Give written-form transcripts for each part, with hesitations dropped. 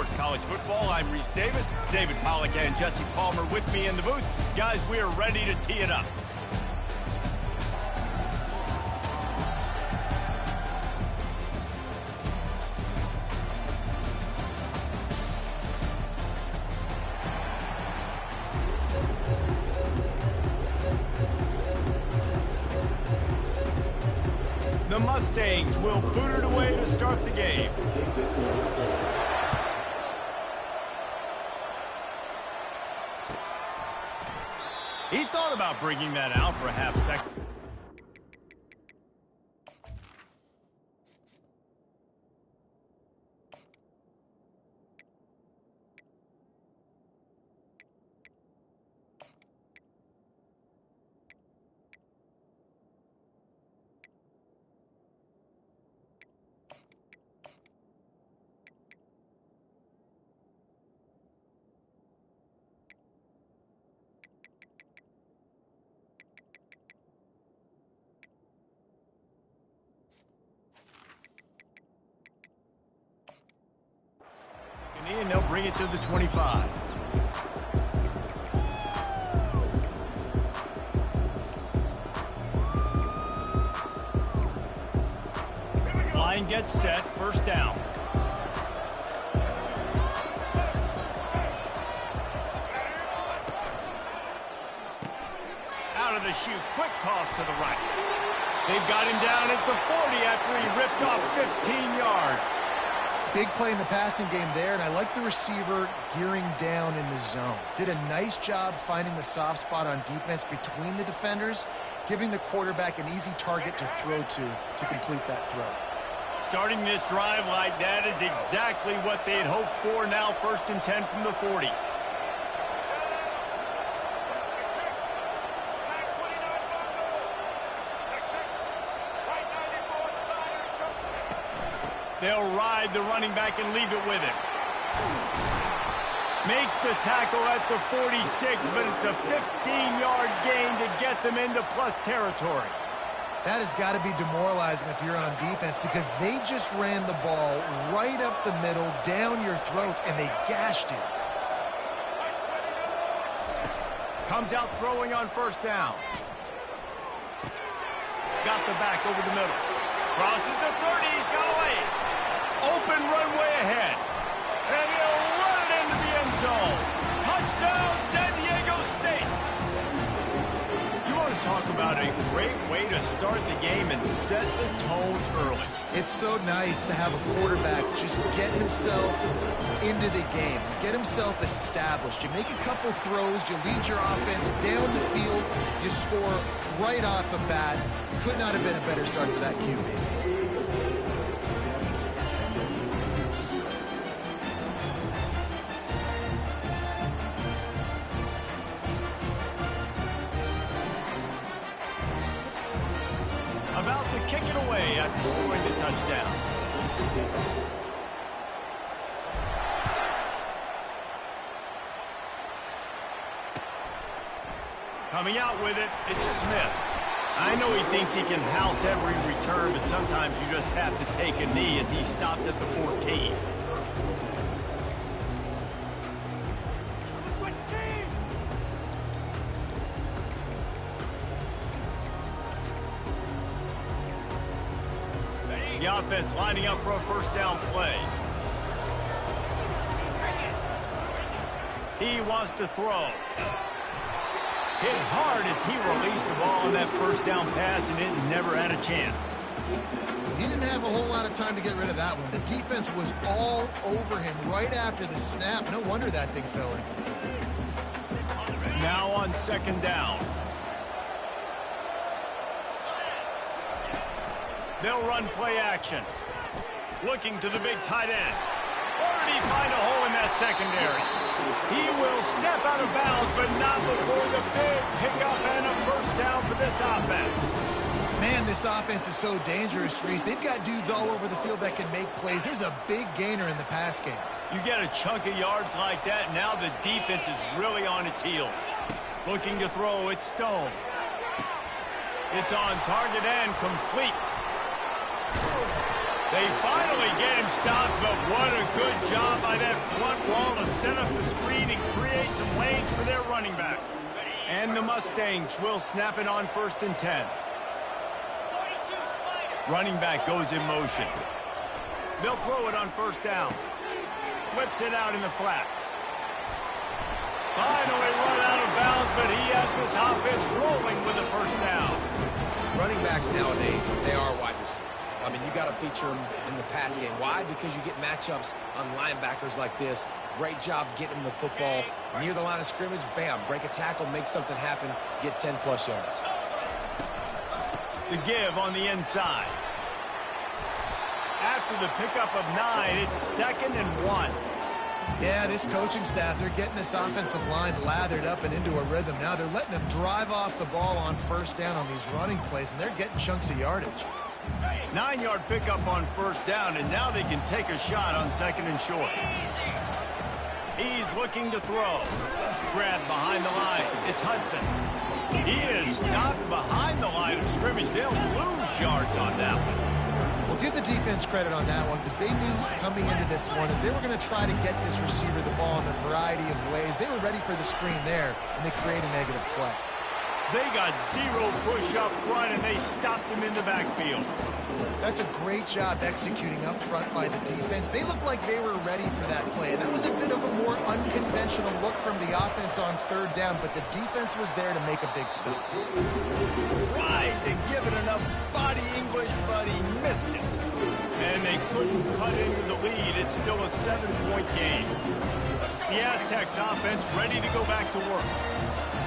Sports College Football. I'm Reese Davis, David Pollack and Jesse Palmer with me in the booth. Guys, we are ready to tee it up. The Mustangs will boot it away to start the game. He thought about bringing that out for a half second. And they'll bring it to the 25. Line gets set, first down. Out of the chute, quick toss to the right. They've got him down at the 40 after he ripped off 15 yards. Big play in the passing game there, and I like the receiver gearing down in the zone. Did a nice job finding the soft spot on defense between the defenders, giving the quarterback an easy target to throw to complete that throw. Starting this drive like that is exactly what they had hoped for. Now 1st and 10 from the 40. They'll ride the running back and leave it with him. Makes the tackle at the 46, but it's a 15-yard gain to get them into plus territory. That has got to be demoralizing if you're on defense, because they just ran the ball right up the middle, down your throats, and they gashed you. Comes out throwing on 1st down. Got the back over the middle. Crosses the 30, he's got away. Open runway ahead. And he'll run it into the end zone. Touchdown, San Diego State. You want to talk about a great way to start the game and set the tone early. It's so nice to have a quarterback just get himself into the game, get himself established. You make a couple throws, you lead your offense down the field, you score right off the bat. Could not have been a better start for that QB. About to kick it away after scoring the touchdown. Coming out with it, it's Smith. I know he thinks he can house every return, but sometimes you just have to take a knee as he stopped at the 14. The offense lining up for a 1st down play. He wants to throw. Hit hard as he released the ball on that 1st down pass, and it never had a chance. He didn't have a whole lot of time to get rid of that one. The defense was all over him right after the snap. No wonder that thing fell in. Now on 2nd down. They'll run play action. Looking to the big tight end. Or did he find a hole in that secondary? He will step out of bounds, but not before the big pickup and a 1st down for this offense. Man, this offense is so dangerous, Reese. They've got dudes all over the field that can make plays. There's a big gainer in the pass game. You get a chunk of yards like that, now the defense is really on its heels. Looking to throw, it's Stone. It's on target and complete. They finally get him stopped, but what a good job by that front wall to set up the screen and create some lanes for their running back. And the Mustangs will snap it on 1st and 10. Running back goes in motion. They'll throw it on 1st down. Flips it out in the flat. Finally run out of bounds, but he has this offense rolling with a 1st down. Running backs nowadays, they are wide receivers. I mean, you got to feature them in the pass game. Why? Because you get matchups on linebackers like this. Great job getting them the football near the line of scrimmage. Bam, break a tackle, make something happen, get 10-plus yards. The give on the inside. After the pickup of 9, it's 2nd and 1. Yeah, this coaching staff, they're getting this offensive line lathered up and into a rhythm. Now they're letting them drive off the ball on 1st down on these running plays, and they're getting chunks of yardage. 9-yard pickup on 1st down, and now they can take a shot on 2nd and short. He's looking to throw. Grab behind the line. It's Hudson. He is stopped behind the line of scrimmage. They'll lose yards on that one. Well, give the defense credit on that one because they knew coming into this one that they were going to try to get this receiver the ball in a variety of ways. They were ready for the screen there, and they create a negative play. They got 0 push up front, and they stopped him in the backfield. That's a great job executing up front by the defense. They looked like they were ready for that play, and that was a bit of a more unconventional look from the offense on 3rd down, but the defense was there to make a big stop. Tried to give it enough body English, but he missed it. And they couldn't cut into the lead. It's still a 7-point game. The Aztecs offense ready to go back to work.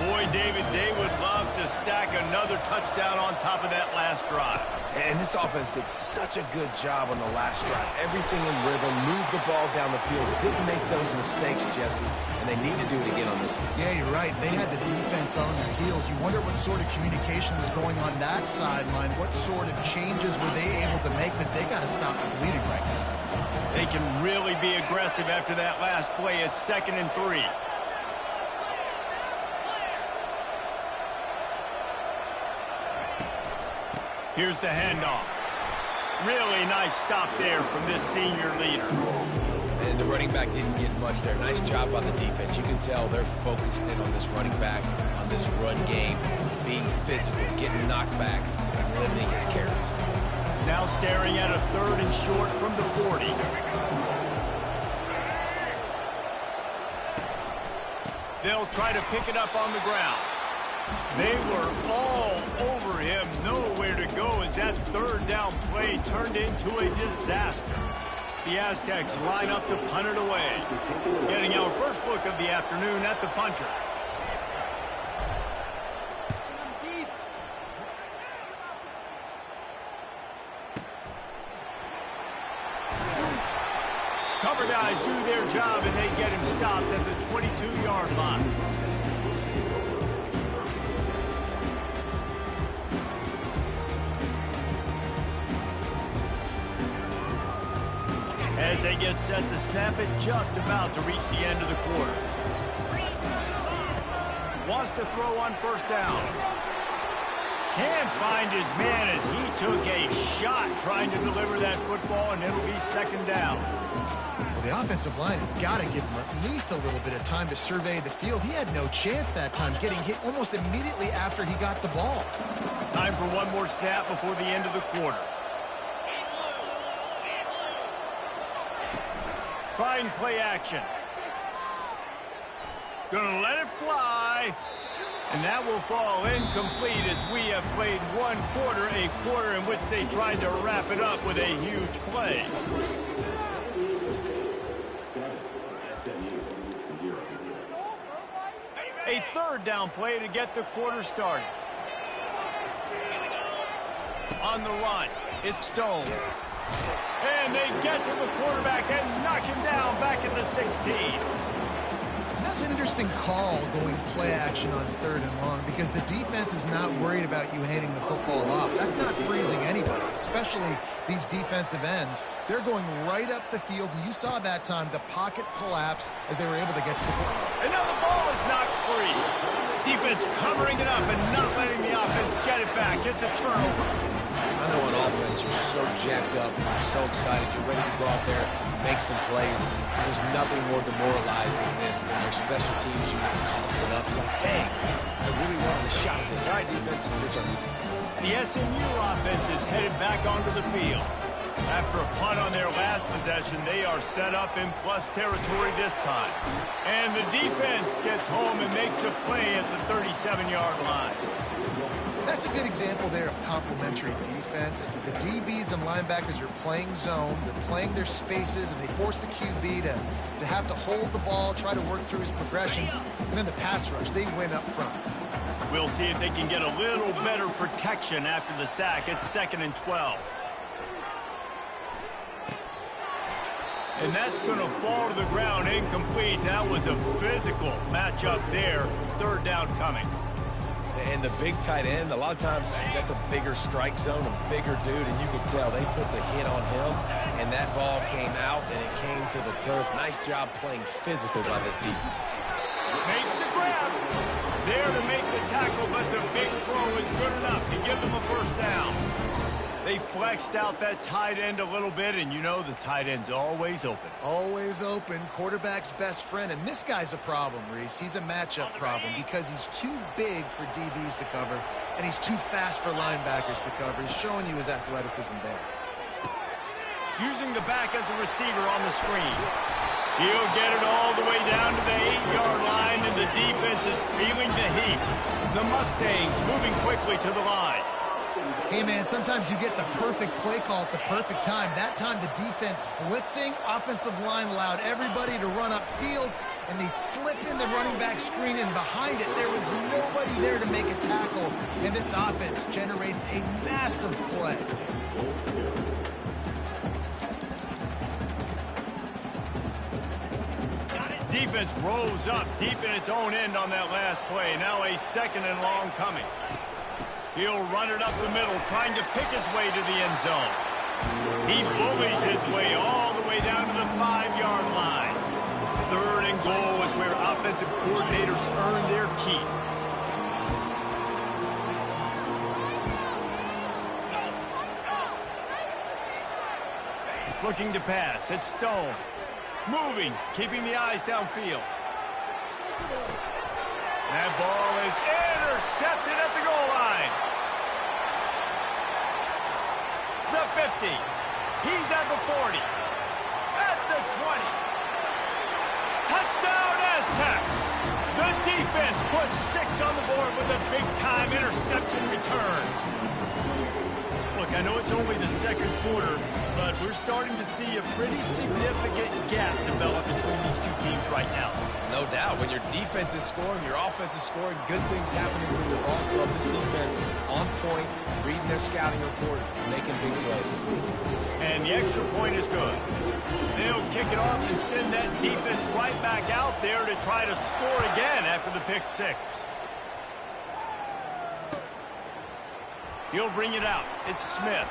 Boy, David, they would love to stack another touchdown on top of that last drive. And this offense did such a good job on the last drive. Everything in rhythm, moved the ball down the field, didn't make those mistakes, Jesse, and they need to do it again on this one. Yeah, you're right. They had the defense on their heels. You wonder what sort of communication was going on that sideline. What sort of changes were they able to make because they got to stop the bleeding right now. They can really be aggressive after that last play. It's 2nd and 3. Here's the handoff. Really nice stop there from this senior leader. And the running back didn't get much there. Nice job by the defense. You can tell they're focused in on this running back, on this run game, being physical, getting knockbacks, and limiting his carries. Now staring at a 3rd and short from the 40. They'll try to pick it up on the ground. They were all over him, nowhere to go as that 3rd down play turned into a disaster. The Aztecs line up to punt it away. Getting our first look of the afternoon at the punter. Cover guys do their job and they get him stopped at the 22-yard line. As they get set to snap it, just about to reach the end of the quarter. Wants to throw on 1st down. Can't find his man as he took a shot trying to deliver that football, and it'll be 2nd down. Well, the offensive line has got to give him at least a little bit of time to survey the field. He had no chance that time, getting hit almost immediately after he got the ball. Time for one more snap before the end of the quarter. Fine play action. Gonna let it fly. And that will fall incomplete as we have played one quarter, a quarter in which they tried to wrap it up with a huge play. A 3rd down play to get the quarter started. On the run, it's Stone. And they get to the quarterback and knock him down back at the 16. That's an interesting call going play action on 3rd and long because the defense is not worried about you handing the football off. That's not freezing anybody, especially these defensive ends. They're going right up the field, and you saw that time the pocket collapse as they were able to get to the football. And now the ball is knocked free. Defense covering it up and not letting the offense get it back. It's a turnover. I know on offense you're so jacked up, you're so excited, you're ready to go out there, make some plays. There's nothing more demoralizing than when your special teams unit toss it up. You're like, dang, I really wanted a shot at this. All right, defense, your turn. The SMU offense is headed back onto the field. After a punt on their last possession, they are set up in plus territory this time. And the defense gets home and makes a play at the 37-yard line. That's a good example there of complementary defense. The DBs and linebackers are playing zone, they're playing their spaces, and they force the QB to have to hold the ball, try to work through his progressions, and then the pass rush, they win up front. We'll see if they can get a little better protection after the sack. It's 2nd and 12. And that's going to fall to the ground incomplete. That was a physical matchup there. 3rd down coming. And the big tight end, a lot of times that's a bigger strike zone, a bigger dude, and you can tell they put the hit on him, and that ball came out, and it came to the turf. Nice job playing physical by this defense. Makes the grab. There to make the tackle, but the big throw is good enough to give them a 1st down. They flexed out that tight end a little bit, and you know the tight end's always open. Always open, quarterback's best friend, and this guy's a problem, Reese. He's a matchup problem because he's too big for DBs to cover, and he's too fast for linebackers to cover. He's showing you his athleticism there. Using the back as a receiver on the screen. He'll get it all the way down to the 8-yard line, and the defense is feeling the heat. The Mustangs moving quickly to the line. Hey, man, sometimes you get the perfect play call at the perfect time. That time the defense blitzing, offensive line allowed everybody to run upfield, and they slip in the running back screen, and behind it there was nobody there to make a tackle, and this offense generates a massive play. Defense rose up deep in its own end on that last play. Now a 2nd and long coming. He'll run it up the middle, trying to pick his way to the end zone. He bullies his way all the way down to the 5-yard line. 3rd and goal is where offensive coordinators earn their keep. Looking to pass. It's Stone. Moving, keeping the eyes downfield. That ball is intercepted at the goal line. The 50. He's at the 40. At the 20. Touchdown Aztecs. The defense puts 6 on the board with a big-time interception return. Look, I know it's only the 2nd quarter, but we're starting to see a pretty significant gap develop between these two teams right now. No doubt. When your defense is scoring, your offense is scoring, good things happening for your ball club. This defense on point, reading their scouting report, making big plays. And the extra point is good. They'll kick it off and send that defense right back out there to try to score again after the pick 6. He'll bring it out. It's Smith.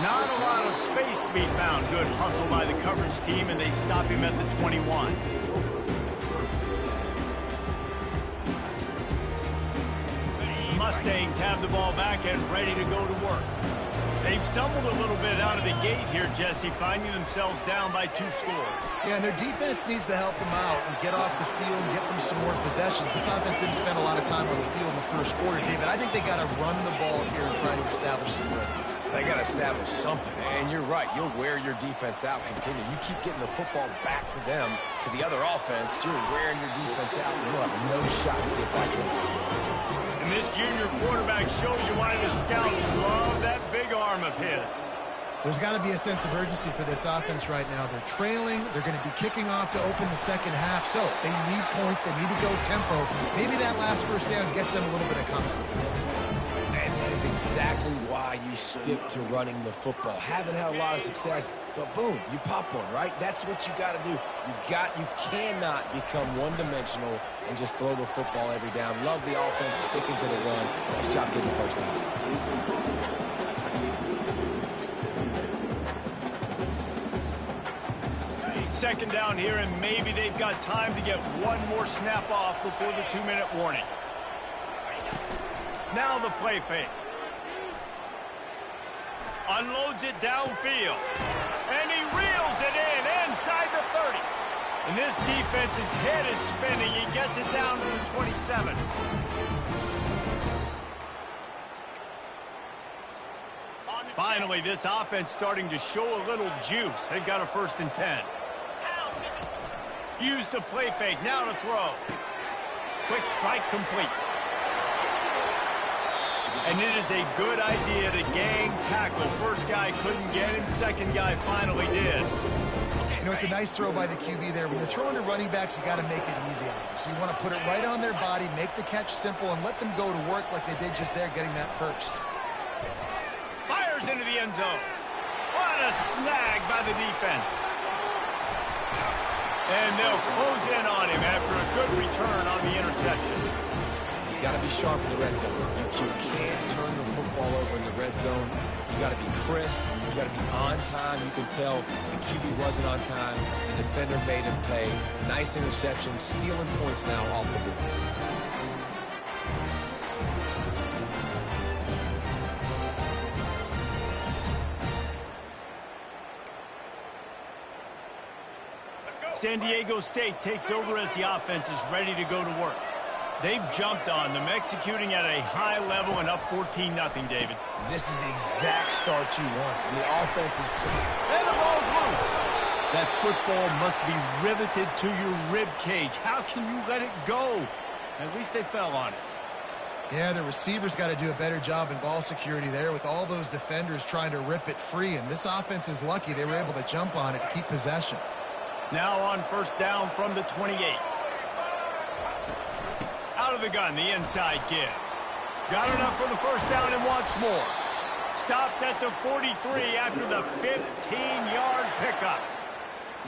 Not a lot of space to be found. Good hustle by the coverage team, and they stop him at the 21. The Mustangs have the ball back and ready to go to work. They've stumbled a little bit out of the gate here, Jesse, finding themselves down by 2 scores. Yeah, and their defense needs to help them out and get off the field and get them some more possessions. This offense didn't spend a lot of time on the field in the 1st quarter, David. I think they got to run the ball here and try to establish some rhythm. They got to establish something, and you're right. You'll wear your defense out. Continue. You keep getting the football back to them, to the other offense. You're wearing your defense out, and you'll have no shot to get back in this game. And this junior quarterback shows you why the scouts love that big arm of his. There's got to be a sense of urgency for this offense right now. They're trailing. They're going to be kicking off to open the 2nd half. So they need points. They need to go tempo. Maybe that last 1st down gets them a little bit of confidence. And that is exactly why you stick to running the football. Haven't had a lot of success, but boom, you pop one, right? That's what you got to do. You cannot become one-dimensional and just throw the football every down. Love the offense, sticking to the run. Nice job getting the 1st down. 2nd down here, and maybe they've got time to get one more snap off before the 2-minute warning. Now the play fake. Unloads it downfield. And he reels it in inside the 30. And this defense's head is spinning. He gets it down to the 27. Finally, this offense starting to show a little juice. They've got a 1st and 10. Use the play fake. Now to throw. Quick strike complete. And it is a good idea to gang tackle. First guy couldn't get him. Second guy finally did. You know, it's a nice throw by the QB there. When you're throwing to running backs, you got to make it easy on them. So you want to put it right on their body, make the catch simple, and let them go to work like they did just there, getting that first. Fires into the end zone. What a snag by the defense. And they'll close in on him after a good return on the interception. You got to be sharp in the red zone. You can't turn the football over in the red zone. You got to be crisp. You got to be on time. You can tell the QB wasn't on time. The defender made him pay. Nice interception, stealing points now off the board. San Diego State takes over as the offense is ready to go to work. They've jumped on them, executing at a high level and up 14-0, David. This is the exact start you want. And the offense is playing. And the ball's loose. That football must be riveted to your rib cage. How can you let it go? At least they fell on it. Yeah, the receivers got to do a better job in ball security there with all those defenders trying to rip it free. And this offense is lucky they were able to jump on it to keep possession. Now on 1st down from the 28. Out of the gun, the inside give. Got enough for the 1st down and wants more. Stopped at the 43 after the 15-yard pickup.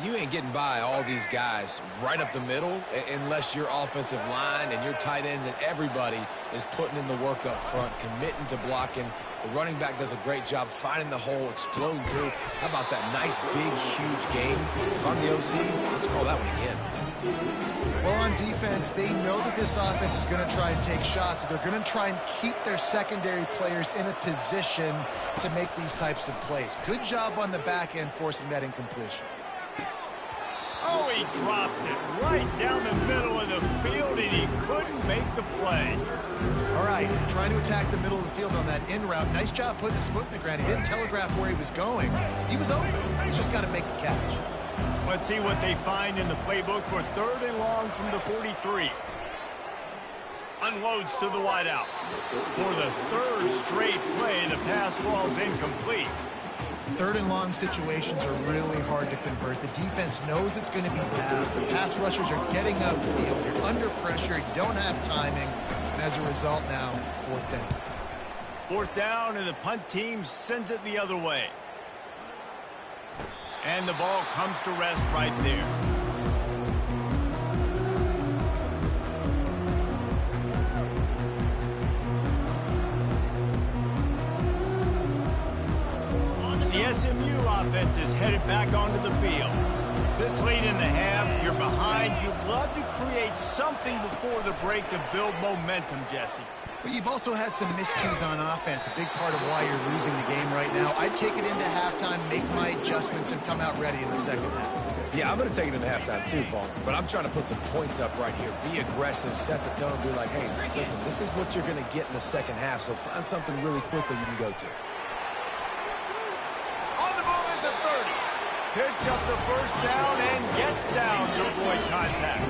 You ain't getting by all these guys right up the middle unless your offensive line and your tight ends and everybody is putting in the work up front, committing to blocking. The running back does a great job finding the hole, exploding through. How about that nice, big, huge game? If I'm the OC, let's call that one again. Well, on defense, they know that this offense is going to try and take shots. So they're going to try and keep their secondary players in a position to make these types of plays. Good job on the back end forcing that incompletion. Oh, he drops it right down the middle of the field, and he couldn't make the play. All right, trying to attack the middle of the field on that in route. Nice job putting his foot in the ground. He didn't telegraph where he was going. He was open. He's just got to make the catch. Let's see what they find in the playbook for 3rd and long from the 43. Unloads to the wideout. For the 3rd straight play, the pass falls incomplete. 3rd and long situations are really hard to convert. The defense knows it's going to be passed. The pass rushers are getting upfield. You're under pressure. You don't have timing. And as a result now, 4th down. 4th down, and the punt team sends it the other way. And the ball comes to rest right there. The SMU offense is headed back onto the field. This late in the half, you're behind. You'd love to create something before the break to build momentum, Jesse. But you've also had some miscues on offense, a big part of why you're losing the game right now. I'd take it into halftime, make my adjustments, and come out ready in the 2nd half. Yeah, I'm going to take it into halftime too, Paul. But I'm trying to put some points up right here. Be aggressive, set the tone, be like, hey, listen, this is what you're going to get in the 2nd half, so find something really quickly you can go to. On the move at the 30. Picks up the 1st down and gets down to avoid contact.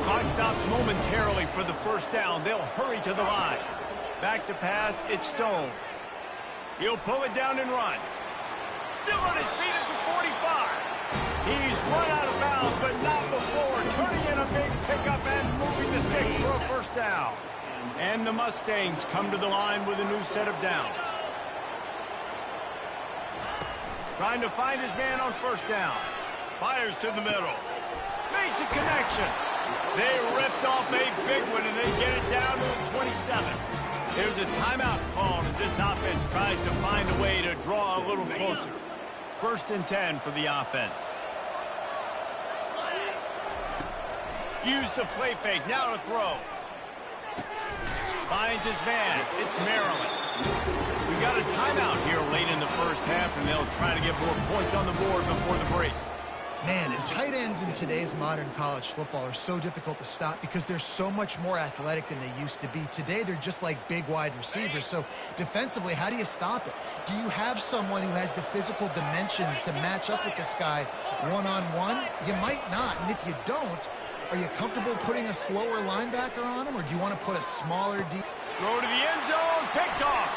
Clock stops momentarily for the 1st down. They'll hurry to the line. Back to pass, it's Stone. He'll pull it down and run. Still on his feet at the 45. He's run out of bounds, but not before. Turning in a big pickup and moving the sticks for a 1st down. And the Mustangs come to the line with a new set of downs. Trying to find his man on 1st down. Fires to the middle. Makes a connection. They ripped off a big one, and they get it down to the 27. There's a timeout called as this offense tries to find a way to draw a little closer. 1st and 10 for the offense. Use the play fake. Now to throw. Finds his man. It's Maryland. We got a timeout here late in the first half, and they'll try to get more points on the board before the break. Man, and tight ends in today's modern college football are so difficult to stop because they're so much more athletic than they used to be. Today, they're just like big wide receivers. So defensively, how do you stop it? Do you have someone who has the physical dimensions to match up with this guy one-on-one? You might not. And if you don't, are you comfortable putting a slower linebacker on him, or do you want to put a smaller deep? Throw to the end zone, picked off.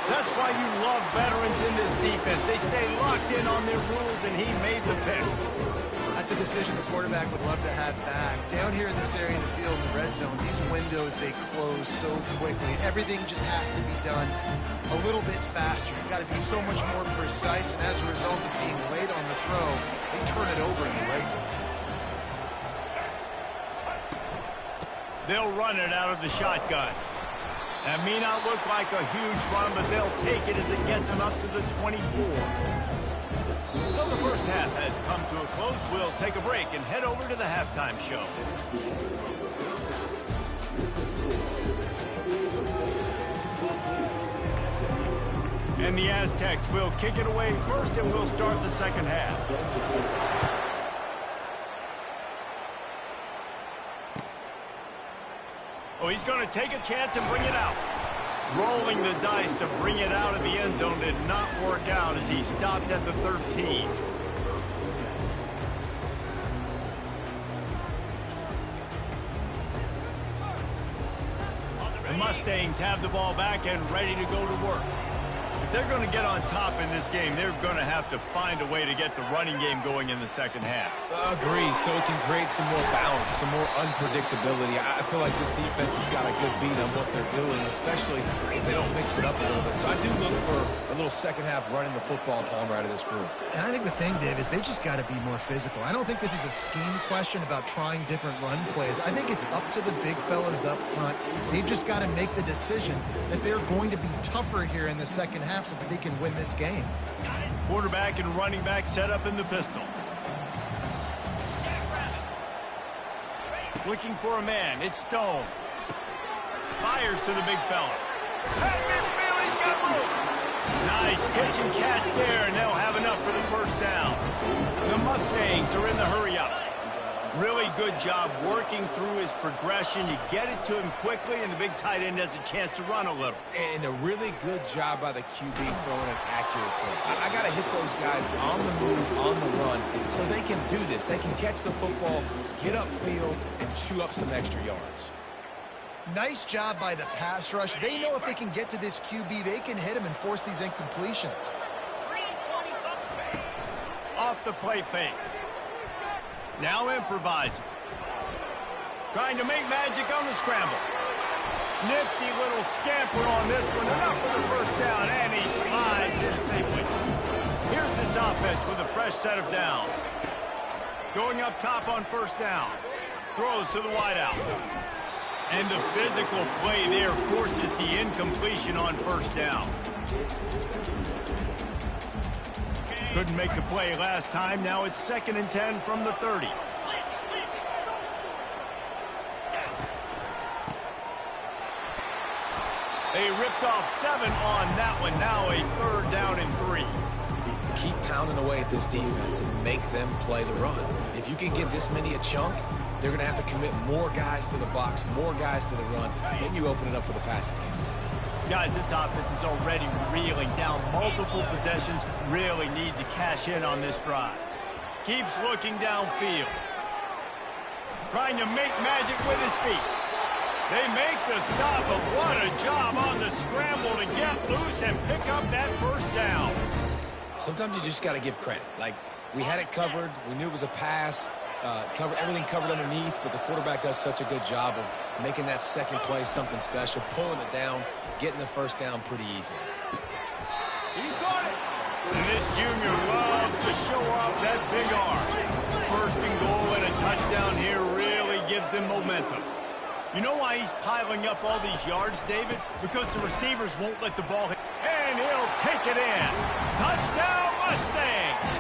That's why you love veterans in this defense. They stay locked in on their rules, and he made the pick. That's a decision the quarterback would love to have back. Down here in this area of the field in the red zone, these windows, they close so quickly. Everything just has to be done a little bit faster. You've got to be so much more precise, and as a result of being late on the throw, they turn it over in the red zone. They'll run it out of the shotgun. That may not look like a huge run, but they'll take it as it gets them up to the 24. So the first half has come to a close. We'll take a break and head over to the halftime show. And the Aztecs will kick it away first, and we'll start the second half. Oh, he's going to take a chance and bring it out. Rolling the dice to bring it out of the end zone did not work out as he stopped at the 13. The Mustangs have the ball back and ready to go to work. If they're going to get on top in this game, they're going to have to find a way to get the running game going in the second half. Agree, so it can create some more balance, some more unpredictability. I feel like this defense has got a good beat on what they're doing, especially if they don't mix it up a little bit. So I do look for a little second half running the football, Palmer, out of this group. And I think the thing, Dave, is they just got to be more physical. I don't think this is a scheme question about trying different run plays. I think it's up to the big fellas up front. They've just got to make the decision that they're going to be tougher here in the second half so that they can win this game. Quarterback and running back set up in the pistol. Looking for a man. It's Stone. Fires to the big fella. Hey, midfield, he's got room. Nice pitch and catch there, and they'll have enough for the first down. The Mustangs are in the hurry-up. Really good job working through his progression. You get it to him quickly, and the big tight end has a chance to run a little. And a really good job by the QB throwing an accurate throw. I got to hit those guys on the move, on the run, so they can do this. They can catch the football, get upfield, and chew up some extra yards. Nice job by the pass rush. They know if they can get to this QB, they can hit him and force these incompletions. Off the play fake. Now improvising. Trying to make magic on the scramble. Nifty little scamper on this one. Enough for the first down, and he slides in safely. Here's this offense with a fresh set of downs. Going up top on first down. Throws to the wideout. And the physical play there forces the incompletion on first down. Couldn't make the play last time. Now it's 2nd and 10 from the 30. They ripped off 7 on that one. Now a 3rd down and 3. Keep pounding away at this defense and make them play the run. If you can get this many a chunk, they're going to have to commit more guys to the box, more guys to the run. Then you open it up for the passing game. Guys, this offense is already reeling down multiple possessions. Really need to cash in on this drive. Keeps looking downfield. Trying to make magic with his feet. They make the stop, but what a job on the scramble to get loose and pick up that first down. Sometimes you just got to give credit. Like, we had it covered. We knew it was a pass. Everything covered underneath, but the quarterback does such a good job of making that second play something special, pulling it down, getting the first down pretty easily. He caught it. And this junior loves to show off that big arm. 1st and goal and a touchdown here really gives them momentum. You know why he's piling up all these yards, David? Because the receivers won't let the ball hit. And he'll take it in. Touchdown, Mustangs!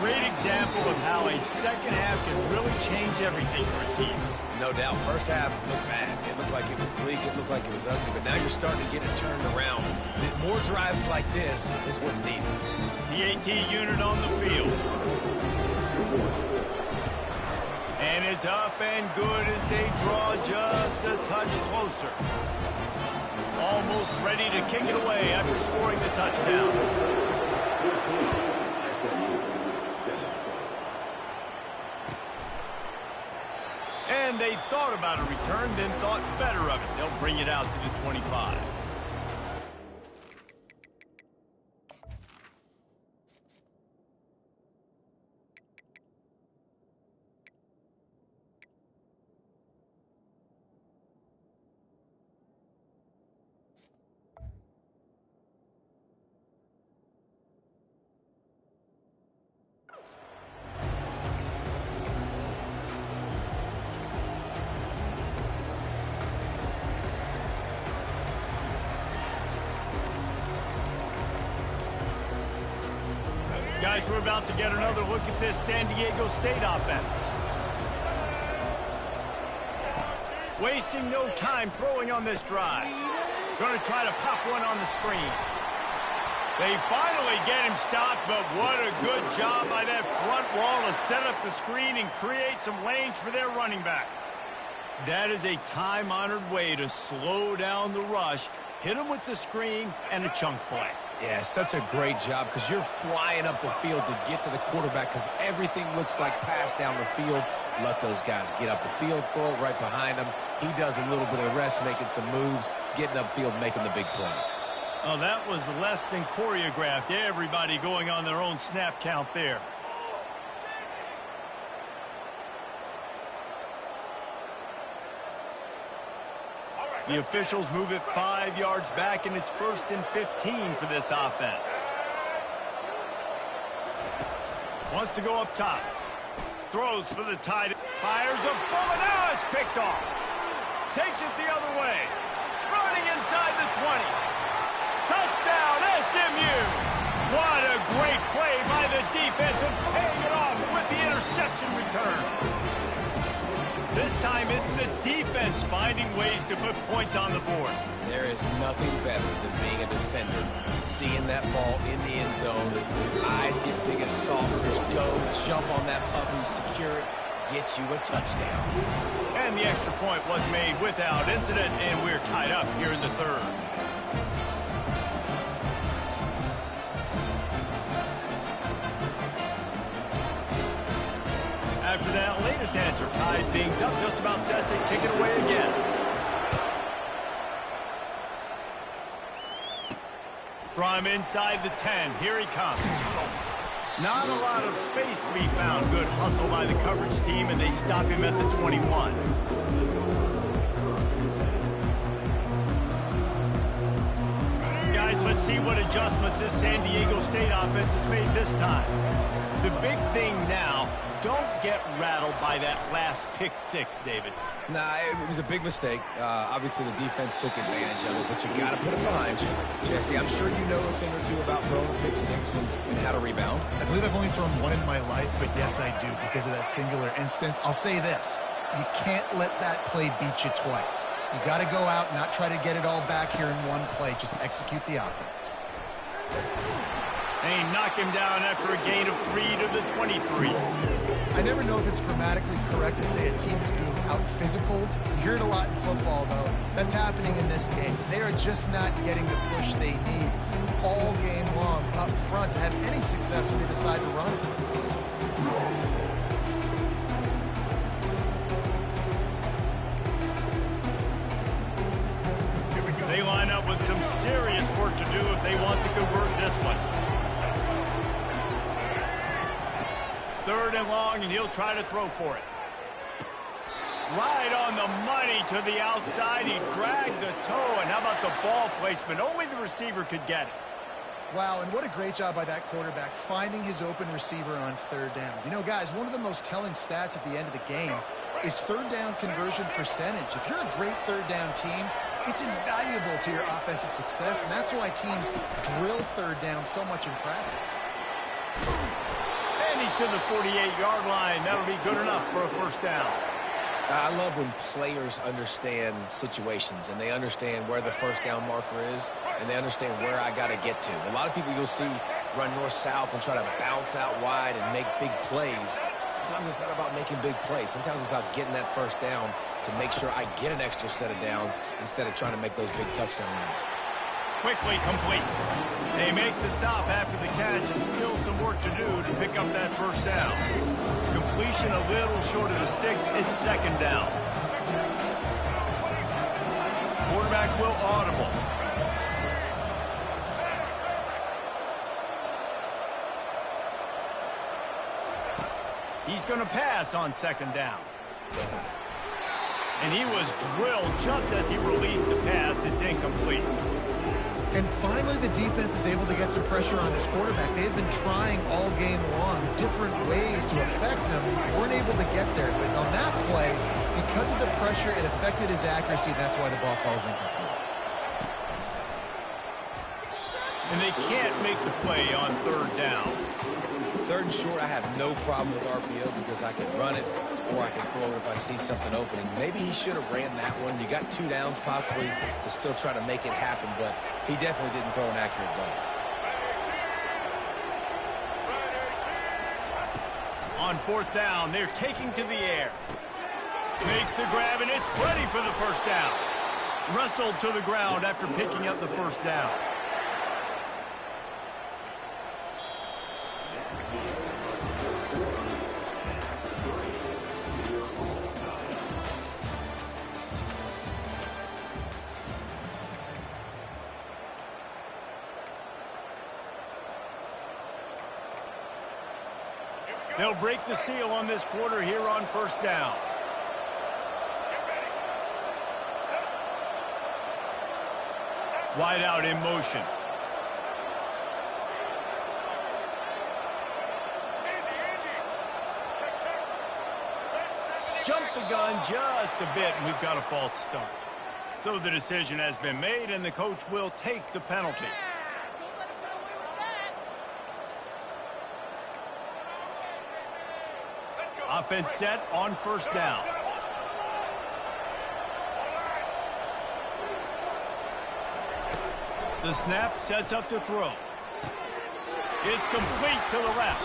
great example of how a second half can really change everything for a team. No doubt. First half looked bad. It looked like it was bleak. It looked like it was ugly. But now you're starting to get it turned around. More drives like this is what's needed. The AT unit on the field. And it's up and good as they draw just a touch closer. Almost ready to kick it away after scoring the touchdown. And they thought about a return, then thought better of it. They'll bring it out to the 25. Guys, we're about to get another look at this San Diego State offense. Wasting no time throwing on this drive. Going to try to pop one on the screen. They finally get him stopped, but what a good job by that front wall to set up the screen and create some lanes for their running back. That is a time-honored way to slow down the rush, hit him with the screen, and a chunk play. Yeah, such a great job because you're flying up the field to get to the quarterback because everything looks like pass down the field. Let those guys get up the field, throw it right behind him. He does a little bit of the rest, making some moves, getting upfield, making the big play. Oh, that was less than choreographed. Everybody going on their own snap count there. The officials move it 5 yards back, and it's 1st and 15 for this offense. Wants to go up top. Throws for the tight. Fires a bullet. Now it's picked off. Takes it the other way. Running inside the 20. Touchdown, SMU. What a great play by the defense and paying it off with the interception return. This time it's the defense finding ways to put points on the board. There is nothing better than being a defender. Seeing that ball in the end zone, eyes get big as saucers, go, jump on that puppy, secure it, get you a touchdown. And the extra point was made without incident, and we're tied up here in the third. After that latest answer tied things up, just about set to kick it away again. From inside the 10, here he comes. Not a lot of space to be found. Good hustle by the coverage team, and they stop him at the 21. Guys, let's see what adjustments this San Diego State offense has made this time. The big thing now, don't get rattled by that last pick six, David. Nah, it was a big mistake. Obviously, the defense took advantage of it, but you got to put it behind you. Jesse, I'm sure you know a thing or two about throwing a pick six and how to rebound. I believe I've only thrown one in my life, but yes, I do because of that singular instance. I'll say this. You can't let that play beat you twice. You got to go out and not try to get it all back here in one play. Just execute the offense. They knock him down after a gain of 3 to the 23. I never know if it's grammatically correct to say a team is being out-physicaled. You hear it a lot in football, though. That's happening in this game. They are just not getting the push they need all game long up front to have any success when they decide to run. They line up with some serious work to do if they want to convert this one. 3rd and long, and he'll try to throw for it. Right on the money to the outside. He dragged the toe, and how about the ball placement? Only the receiver could get it. Wow, and what a great job by that quarterback finding his open receiver on 3rd down. You know, guys, one of the most telling stats at the end of the game is 3rd down conversion percentage. If you're a great 3rd down team, it's invaluable to your offensive success, and that's why teams drill 3rd down so much in practice. And he's to the 48-yard line. That'll be good enough for a first down. I love when players understand situations and they understand where the first down marker is and they understand where I got to get to. A lot of people you'll see run north-south and try to bounce out wide and make big plays. Sometimes it's not about making big plays. Sometimes it's about getting that first down to make sure I get an extra set of downs instead of trying to make those big touchdown runs. Quickly complete. They make the stop after the catch and still some work to do to pick up that first down. Completion a little short of the sticks. It's second down. Quarterback will audible. He's going to pass on second down. And he was drilled just as he released the pass. It's incomplete. And finally, the defense is able to get some pressure on this quarterback. They had been trying all game long different ways to affect him. Weren't able to get there. But on that play, because of the pressure, it affected his accuracy, and that's why the ball falls incomplete. And they can't make the play on third down. Third and short, I have no problem with RPO because I can run it or I can throw it if I see something opening. Maybe he should have ran that one. You got 2 downs possibly to still try to make it happen, but he definitely didn't throw an accurate ball. On fourth down, they're taking to the air. Makes the grab, and it's ready for the first down. Wrestled to the ground after picking up the first down. They'll break the seal on this quarter here on first down. Wide out in motion. Jump the gun just a bit, and we've got a false start. So the decision has been made, and the coach will take the penalty. Offense set on first down. The snap sets up to throw. It's complete to the left.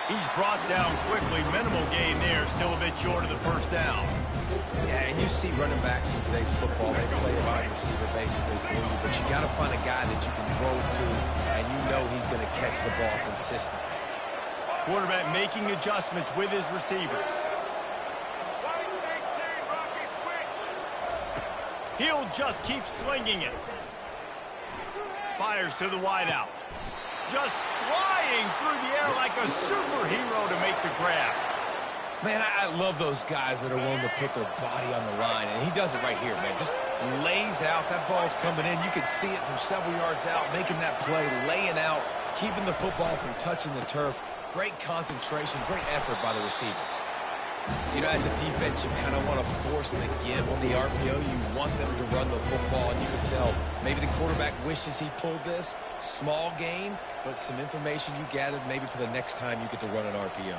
He's brought down quickly. Minimal gain there. Still a bit short of the first down. Yeah, and you see running backs in today's football. They play a wide receiver basically for you, but you got to find a guy that you can throw to, and you know he's going to catch the ball consistently. Quarterback making adjustments with his receivers. He'll just keep slinging it. Fires to the wideout. Just flying through the air like a superhero to make the grab. Man, I love those guys that are willing to put their body on the line, and he does it right here, man. Just lays out. That ball's coming in. You can see it from several yards out, making that play, laying out, keeping the football from touching the turf. Great concentration, great effort by the receiver. You know, as a defense, you kind of want to force the give on the RPO. You want them to run the football, and you can tell maybe the quarterback wishes he pulled this. Small gain, but some information you gathered maybe for the next time you get to run an RPO.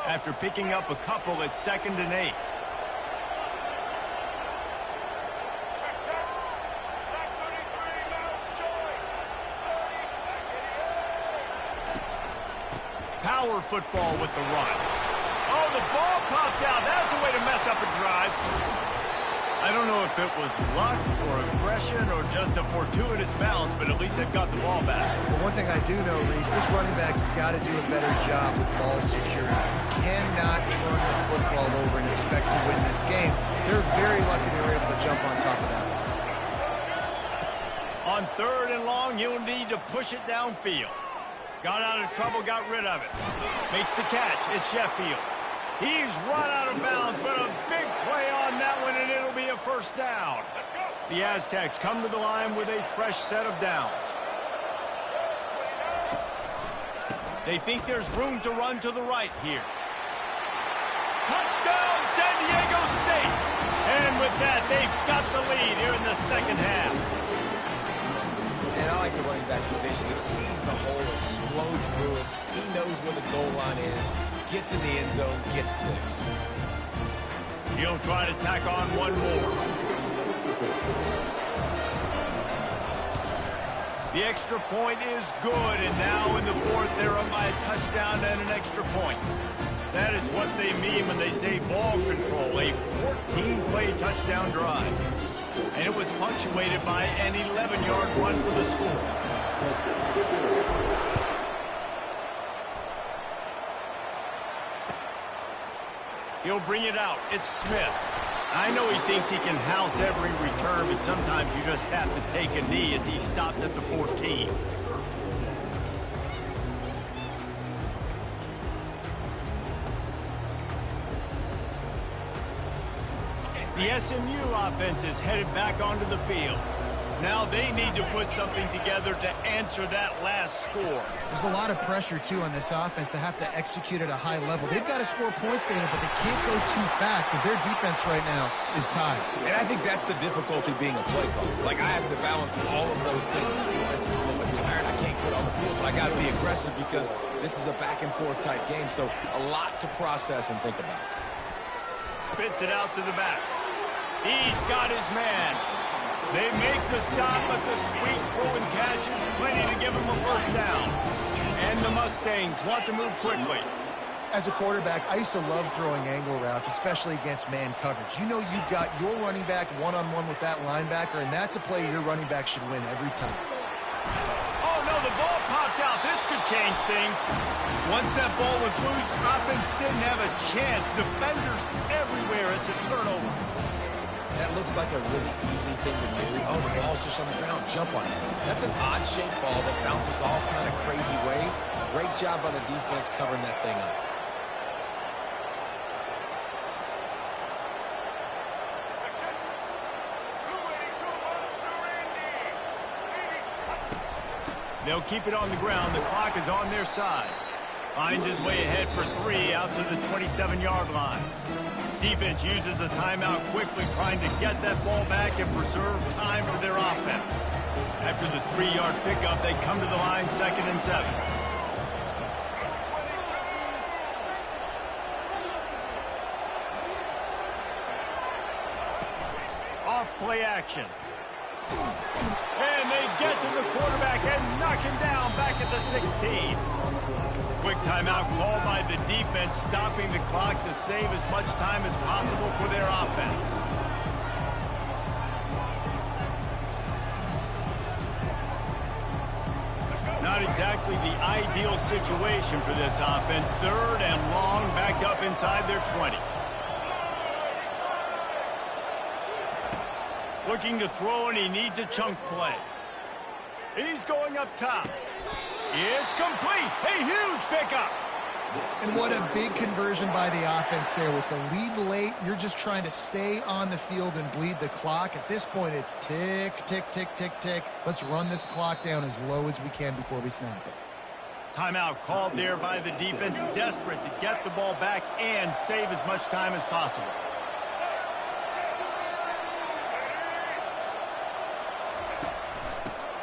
After picking up a couple, it's 2nd and 8. Power football with the run. Oh, the ball popped out. That's a way to mess up a drive. I don't know if it was luck or aggression or just a fortuitous bounce, but at least they've got the ball back. Well, one thing I do know, Reese, this running back's got to do a better job with ball security. You cannot turn the football over and expect to win this game. They're very lucky they were able to jump on top of that. On 3rd and long, he'll need to push it downfield. Got out of trouble, got rid of it. Makes the catch. It's Sheffield. He's run out of bounds, but a big play on that one, and it'll be a first down. The Aztecs come to the line with a fresh set of downs. They think there's room to run to the right here. Touchdown, San Diego State! And with that, they've got the lead here in the second half. And I like the running back's vision. He sees the hole, explodes through it. He knows where the goal line is, gets in the end zone, gets 6. He'll try to tack on one more. The extra point is good, and now in the 4th, they're up by a touchdown and an extra point. That is what they mean when they say ball control, a 14-play touchdown drive. And it was punctuated by an 11-yard run for the score. He'll bring it out. It's Smith. I know he thinks he can house every return, but sometimes you just have to take a knee as he stopped at the 14. The SMU offense is headed back onto the field. Now they need to put something together to answer that last score. There's a lot of pressure, too, on this offense to have to execute at a high level. They've got to score points, Dana, but they can't go too fast because their defense right now is tired. And I think that's the difficulty being a play caller. Like, I have to balance all of those things. My defense is a little bit tired. I can't quit on the field, but I got to be aggressive because this is a back-and-forth type game, so a lot to process and think about. Spits it out to the back. He's got his man. They make the stop, but the sweet throw and catch is plenty to give him a first down. And the Mustangs want to move quickly. As a quarterback, I used to love throwing angle routes, especially against man coverage. You know you've got your running back one-on-one with that linebacker, and that's a play your running back should win every time. Oh, no, the ball popped out. This could change things. Once that ball was loose, offense didn't have a chance. Defenders everywhere. It's a turnover. That looks like a really easy thing to do. Oh, the ball's just on the ground. Jump on it. That's an odd-shaped ball that bounces all kind of crazy ways. Great job by the defense covering that thing up. They'll keep it on the ground. The clock is on their side. Finds his way ahead for 3 out to the 27-yard line. Defense uses a timeout quickly, trying to get that ball back and preserve time for their offense. After the 3-yard pickup, they come to the line 2nd and 7. Off play action. And they get to the quarterback and knock him down back at the 16. Quick timeout called by the defense, stopping the clock to save as much time as possible for their offense. Not exactly the ideal situation for this offense. 3rd and long, back up inside their 20. Looking to throw, and he needs a chunk play. He's going up top. It's complete. A huge pickup. And what a big conversion by the offense there. With the lead late, you're just trying to stay on the field and bleed the clock. At this point, it's tick, tick, tick, tick, tick. Let's run this clock down as low as we can before we snap it. Timeout called there by the defense, desperate to get the ball back and save as much time as possible.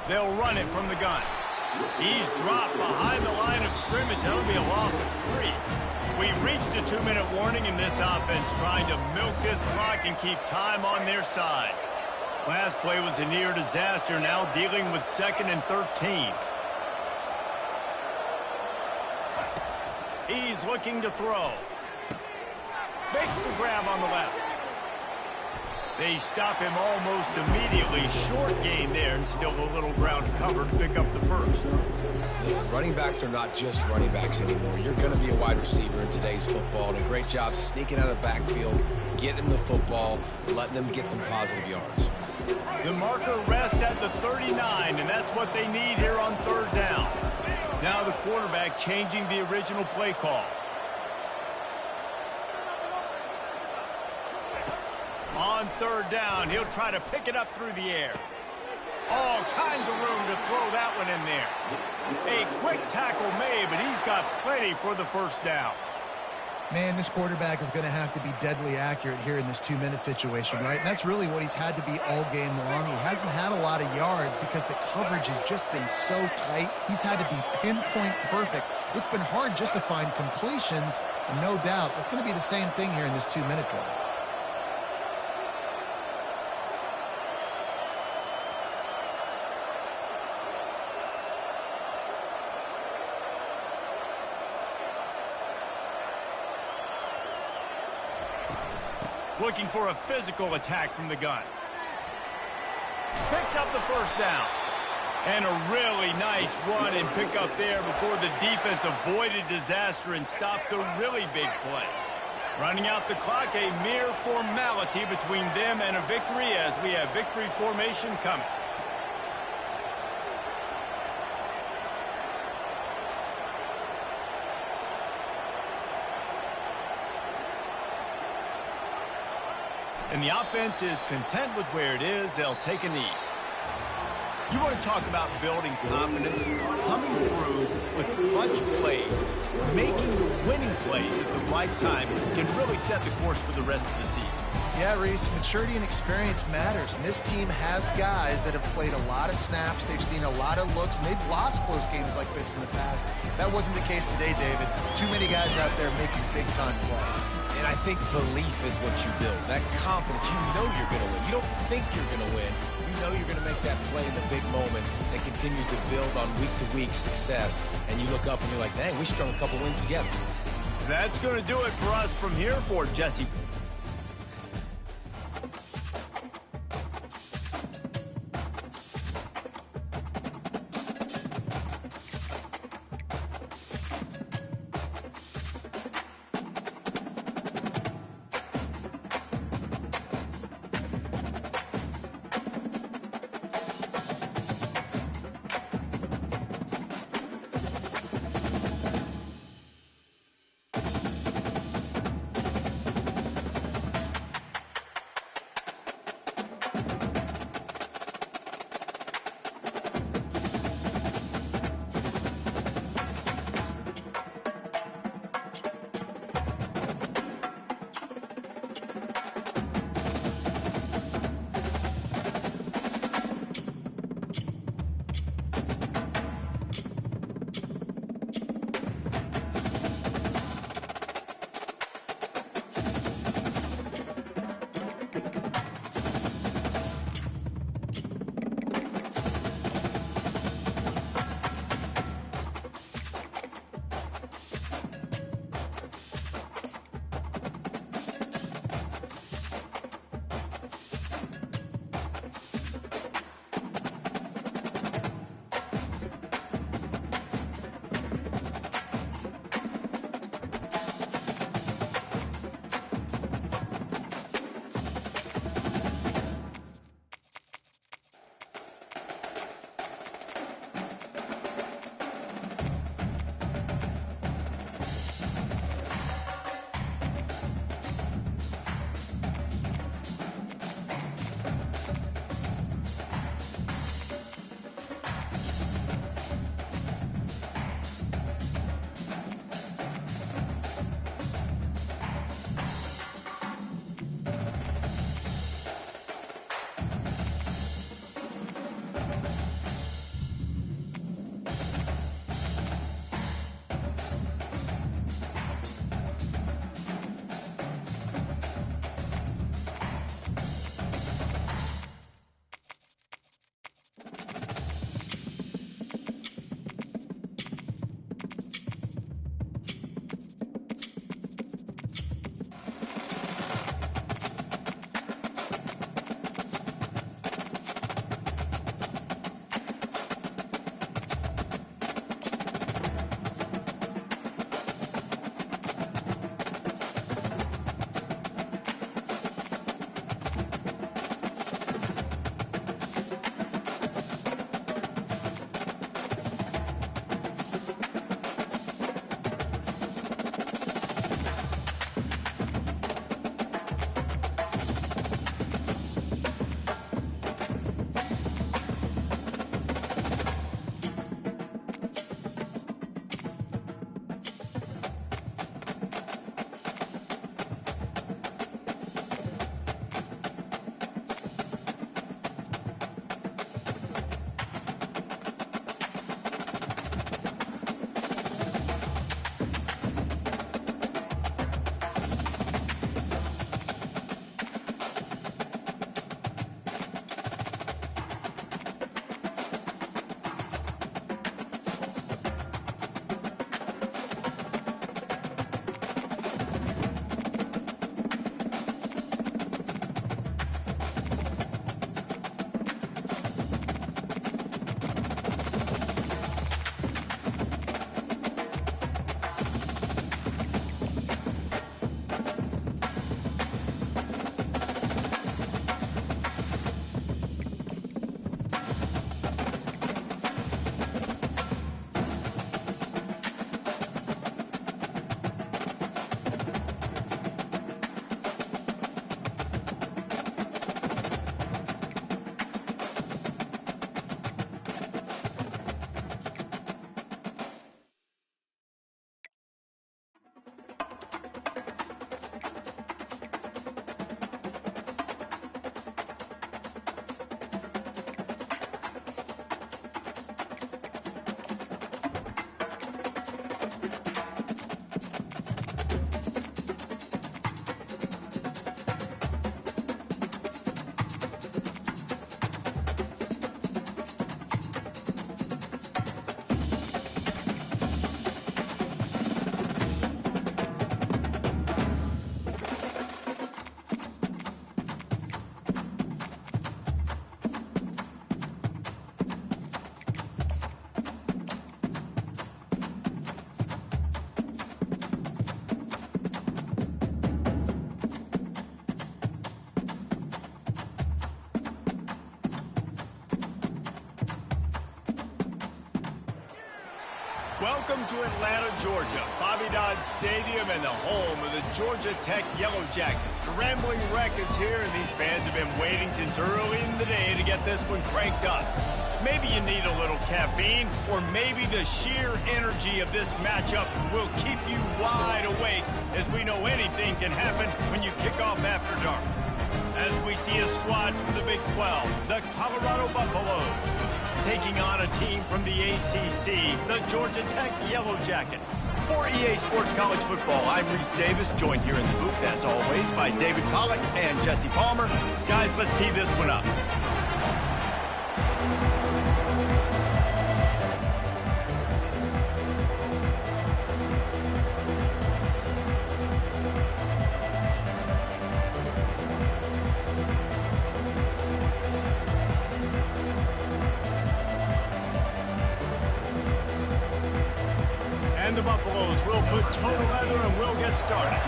They'll run it from the gun. He's dropped behind the line of scrimmage. That'll be a loss of 3. We've reached a 2-minute warning in this offense, trying to milk this clock and keep time on their side. Last play was a near disaster, now dealing with 2nd and 13. He's looking to throw. Makes the grab on the left. They stop him almost immediately. Short gain there, and still a little ground covered to pick up the first. Listen, running backs are not just running backs anymore. You're going to be a wide receiver in today's football, and a great job sneaking out of the backfield, getting the football, letting them get some positive yards. The marker rests at the 39, and that's what they need here on 3rd down. Now the quarterback changing the original play call. On 3rd down, he'll try to pick it up through the air. All kinds of room to throw that one in there. A quick tackle made, but he's got plenty for the first down. Man, this quarterback is going to have to be deadly accurate here in this 2-minute situation, right? And that's really what he's had to be all game long. He hasn't had a lot of yards because the coverage has just been so tight. He's had to be pinpoint perfect. It's been hard just to find completions, and no doubt that's going to be the same thing here in this 2-minute drive. Looking for a physical attack from the gun. Picks up the first down. And a really nice run and pick up there before the defense avoided disaster and stopped the really big play. Running out the clock, a mere formality between them and a victory as we have victory formation coming. And the offense is content with where it is. They'll take a knee. You want to talk about building confidence? Coming through with clutch plays, making the winning plays at the right time can really set the course for the rest of the season. Yeah, Reese, maturity and experience matters. And this team has guys that have played a lot of snaps. They've seen a lot of looks, and they've lost close games like this in the past. That wasn't the case today, David. Too many guys out there making big-time plays. And I think belief is what you build. That confidence, you know you're going to win. You don't think you're going to win. You know you're going to make that play in the big moment that continues to build on week-to-week success. And you look up and you're like, dang, we strung a couple wins together. That's going to do it for us from here for Jesse. Welcome to Atlanta, Georgia, Bobby Dodd Stadium and the home of the Georgia Tech Yellow Jackets. The Rambling Wreck is here, and these fans have been waiting since early in the day to get this one cranked up. Maybe you need a little caffeine, or maybe the sheer energy of this matchup will keep you wide awake, as we know anything can happen when you kick off after dark. As we see a squad from the Big 12, the Colorado Buffaloes, taking on a team from the ACC, the Georgia Tech Yellow Jackets. For EA Sports College Football, I'm Reese Davis, joined here in the booth, as always, by David Pollack and Jesse Palmer. Guys, let's tee this one up. And the Buffaloes will put total leather and we'll get started.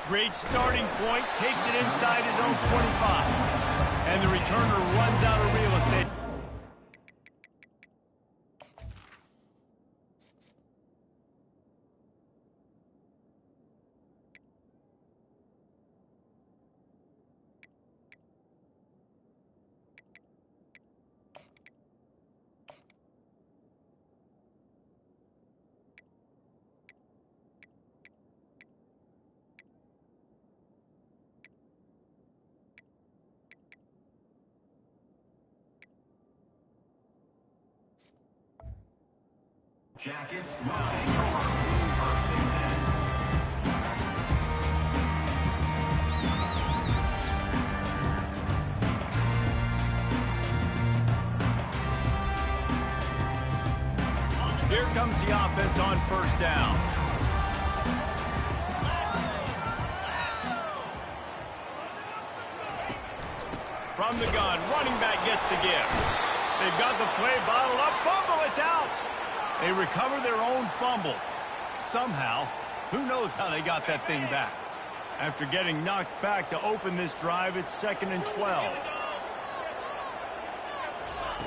Great starting point, takes it inside his own 25. And the returner runs out of real estate. Jackets losing your first and 10. Here comes the offense on first down. From the gun, running back gets the give. They've got the play bottled up. Fumble, it's out. They recover their own fumbles. Somehow, who knows how they got that thing back. After getting knocked back to open this drive, it's 2nd and 12.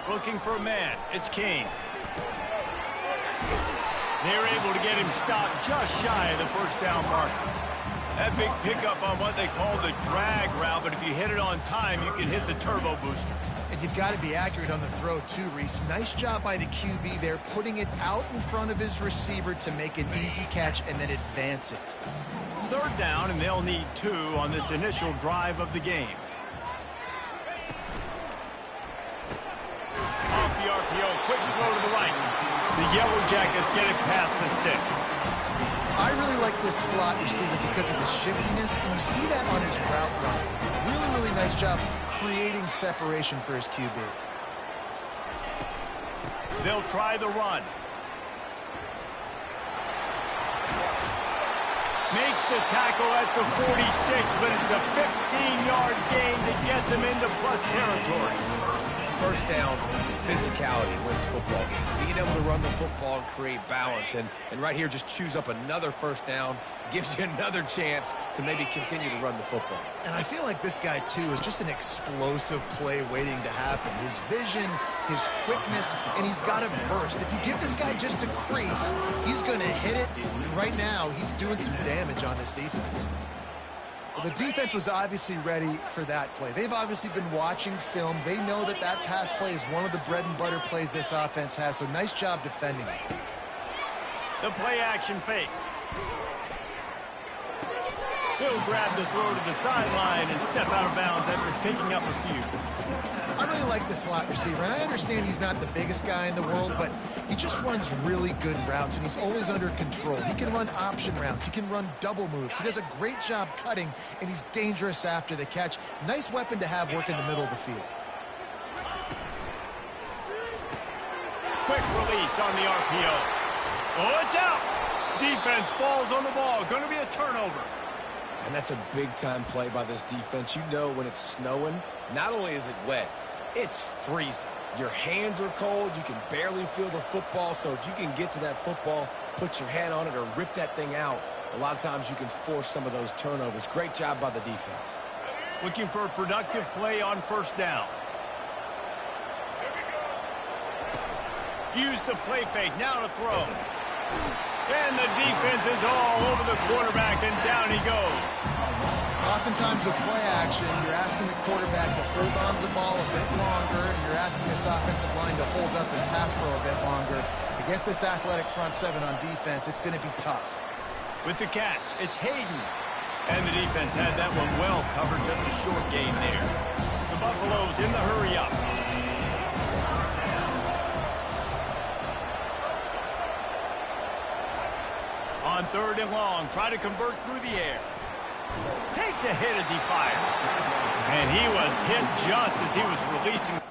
Looking for a man, it's Kane. They're able to get him stopped just shy of the first down marker. That big pickup on what they call the drag route, but if you hit it on time, you can hit the turbo booster. And you've got to be accurate on the throw, too, Reese. Nice job by the QB there, putting it out in front of his receiver to make an easy catch and then advance it. 3rd down, and they'll need 2 on this initial drive of the game. Off the RPO, quick throw to the right. The Yellow Jackets get it past the sticks. I really like this slot receiver because of his shiftiness, and you see that on his route run. Really, really nice job creating separation for his QB. They'll try the run. Makes the tackle at the 46, but it's a 15-yard gain to get them into plus territory. First down, physicality wins football games. Being able to run the football and create balance. And right here, just choose up another first down, gives you another chance to maybe continue to run the football. And I feel like this guy, too, is just an explosive play waiting to happen. His vision, his quickness, and he's got a burst. If you give this guy just a crease, he's going to hit it. And right now, he's doing some damage on this defense. Well, the defense was obviously ready for that play. They've obviously been watching film. They know that that pass play is one of the bread and butter plays this offense has, so nice job defending it. The play action fake. He'll grab the throw to the sideline and step out of bounds after picking up a few. I really like the slot receiver, and I understand he's not the biggest guy in the world, but he just runs really good routes, and he's always under control. He can run option routes. He can run double moves. He does a great job cutting, and he's dangerous after the catch. Nice weapon to have work in the middle of the field. Quick release on the RPO. Oh, it's out. Defense falls on the ball. Going to be a turnover. And that's a big-time play by this defense. You know when it's snowing, not only is it wet, it's freezing. Your hands are cold. You can barely feel the football. So if you can get to that football, put your hand on it, or rip that thing out, a lot of times you can force some of those turnovers. Great job by the defense. Looking for a productive play on first down. Use the play fake. Now to throw. And the defense is all over the quarterback, and down he goes. Oftentimes with play action, you're asking the quarterback to hold on to the ball a bit longer, and you're asking this offensive line to hold up and pass for a bit longer. Against this athletic front seven on defense, it's going to be tough. With the catch, it's Hayden. And the defense had that one well covered, just a short gain there. The Buffaloes in the hurry-up. On 3rd and long, try to convert through the air. Takes a hit as he fires. And he was hit just as he was releasing.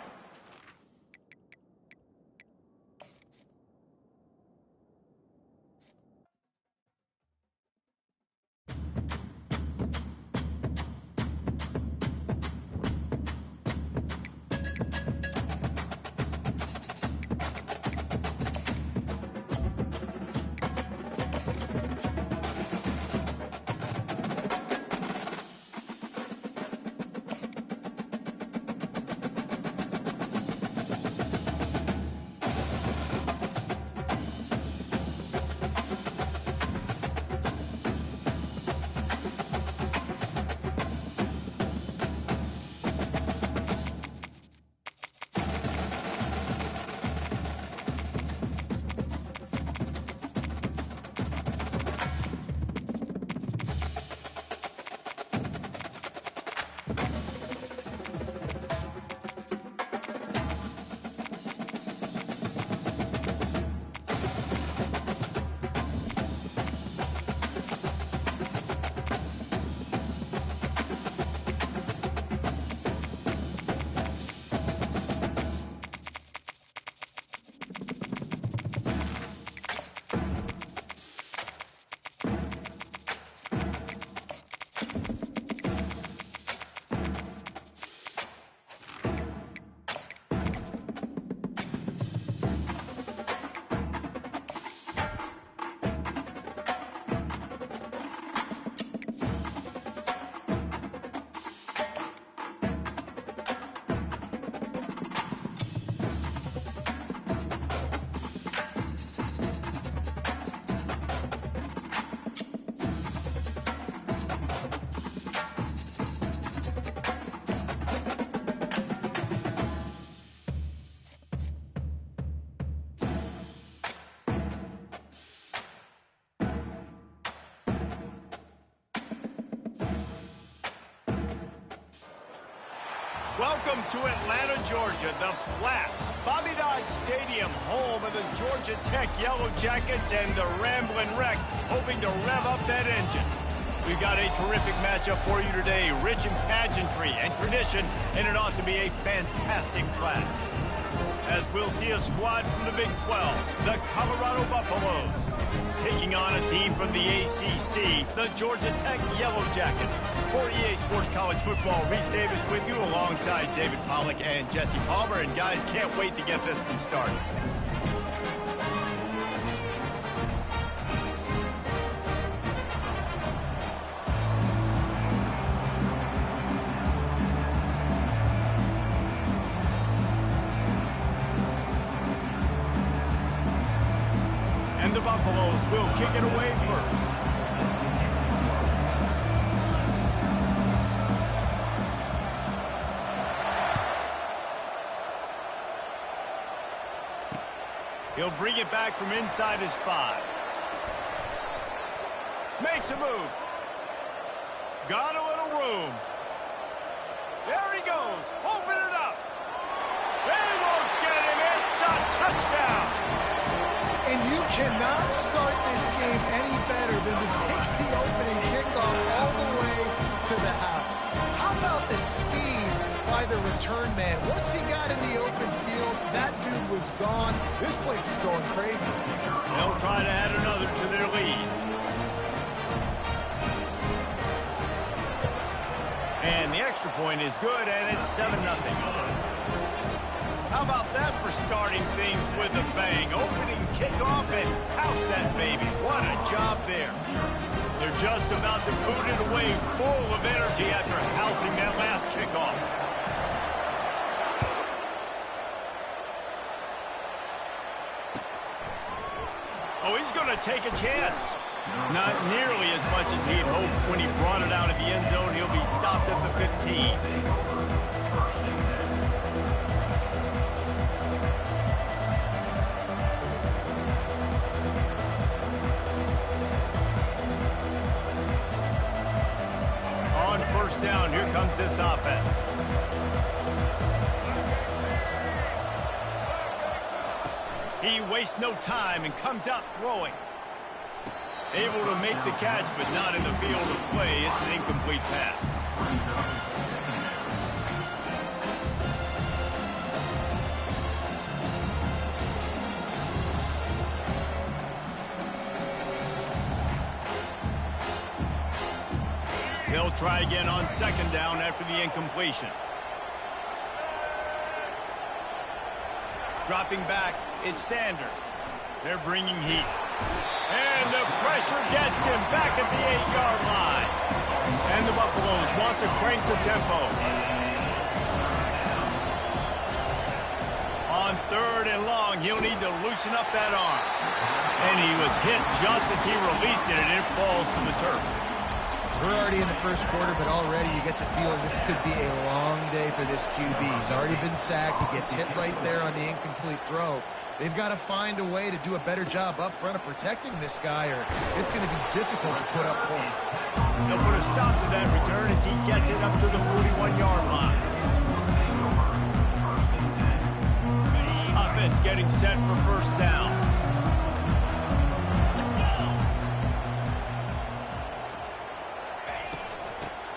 Welcome to Atlanta, Georgia, the Flats, Bobby Dodge Stadium, home of the Georgia Tech Yellow Jackets and the Ramblin' Wreck, hoping to rev up that engine. We've got a terrific matchup for you today, rich in pageantry and tradition, and it ought to be a fantastic flat. As we'll see a squad from the Big 12, the Colorado Buffaloes, taking on a team from the ACC, the Georgia Tech Yellow Jackets. For EA Sports College Football, Reese Davis with you alongside David Pollack and Jesse Palmer. And guys, can't wait to get this one started. And the Buffaloes will kick it away first. He'll bring it back from inside his 5. Makes a move. Got a little room. There he goes. Open it up. They won't get him. It's a touchdown. And you cannot start this game any better than to take the opening kickoff all the way to the house. How about the speed by the return man? Once he got in the open field, that dude was gone. This place is going crazy. They'll try to add another to their lead. And the extra point is good, and it's 7-0. How about that for starting things with a bang? Opening kickoff and house that baby. What a job there. They're just about to boot it away full of energy after housing that last kickoff. He's going to take a chance. Not nearly as much as he'd hoped when he brought it out of the end zone. He'll be stopped at the 15. On first down, here comes this offense. He wastes no time and comes out throwing. Able to make the catch, but not in the field of play. It's an incomplete pass. They'll try again on second down after the incompletion. Dropping back, it's Sanders. They're bringing heat. And the pressure gets him back at the 8-yard line. And the Buffaloes want to crank the tempo. On third and long, he'll need to loosen up that arm. And he was hit just as he released it, and it falls to the turf. We're already in the first quarter, but already you get the feeling this could be a long day for this QB. He's already been sacked. He gets hit right there on the incomplete throw. They've got to find a way to do a better job up front of protecting this guy, or it's going to be difficult to put up points. They'll put a stop to that return as he gets it up to the 41-yard line. Offense getting set for first down.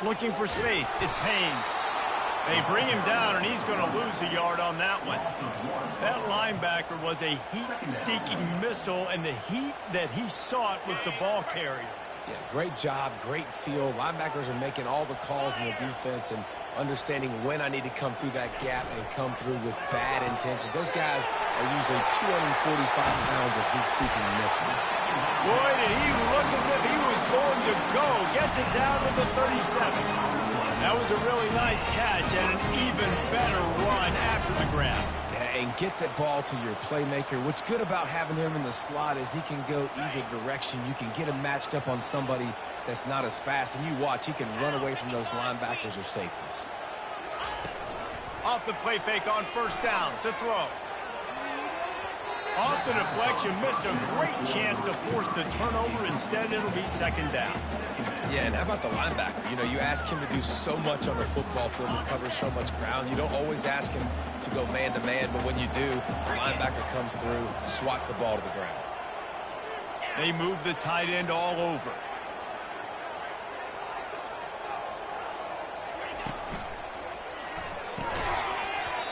Looking for space, it's Haynes. They bring him down, and he's going to lose a yard on that one. That linebacker was a heat-seeking missile, and the heat that he sought was the ball carrier. Yeah, great job, great feel. Linebackers are making all the calls in the defense and understanding when I need to come through that gap and come through with bad intentions. Those guys are usually 245 pounds of heat-seeking missile. Boy, did he look as if he was going to go. Gets it down to the 37. That was a really nice catch and an even better run after the grab. Yeah, and get that ball to your playmaker. What's good about having him in the slot is he can go either direction. You can get him matched up on somebody that's not as fast, and you watch, he can run away from those linebackers or safeties. Off the play fake on first down to throw. Off the deflection, missed a great chance to force the turnover. Instead, it'll be second down. Yeah, and how about the linebacker? You know, you ask him to do so much on the football field and cover so much ground. You don't always ask him to go man-to-man, but when you do, the linebacker comes through, swats the ball to the ground. They move the tight end all over.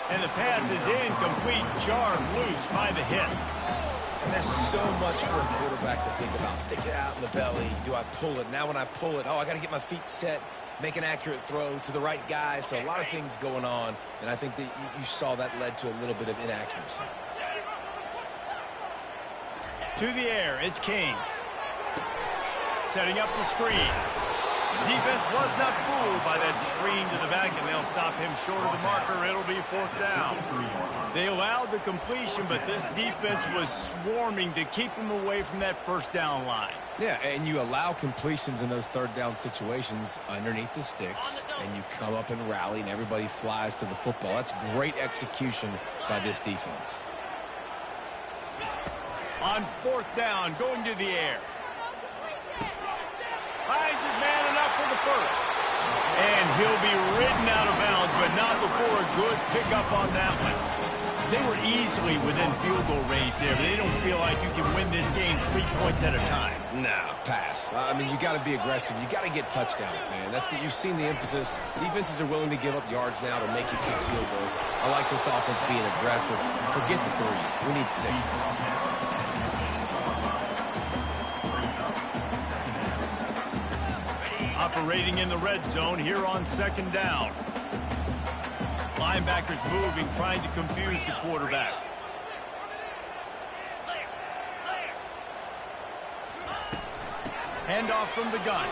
And the pass is incomplete, jarred loose by the hit. And there's so much for a quarterback to think about. Stick it out in the belly. Do I pull it? Now when I pull it, I got to get my feet set, make an accurate throw to the right guy. So a lot of things going on, and I think that you saw that led to a little bit of inaccuracy. To the air, it's King. Setting up the screen. Defense was not fooled by that screen to the back, and they'll stop him short of the marker. It'll be fourth down. They allowed the completion, but this defense was swarming to keep him away from that first down line. Yeah, and you allow completions in those third down situations underneath the sticks, and you come up and rally, and everybody flies to the football. That's great execution by this defense. On fourth down, going to the air. Finds his man enough for the first. And he'll be ridden out of bounds, but not before a good pickup on that one. They were easily within field goal range there, but they don't feel like you can win this game 3 points at a time. No, pass. I mean, you got to be aggressive. You got to get touchdowns, man. You've seen the emphasis. Defenses are willing to give up yards now to make you kick field goals. I like this offense being aggressive. Forget the threes. We need sixes. Operating in the red zone here on second down. Linebackers moving, trying to confuse the quarterback. Handoff from the gun.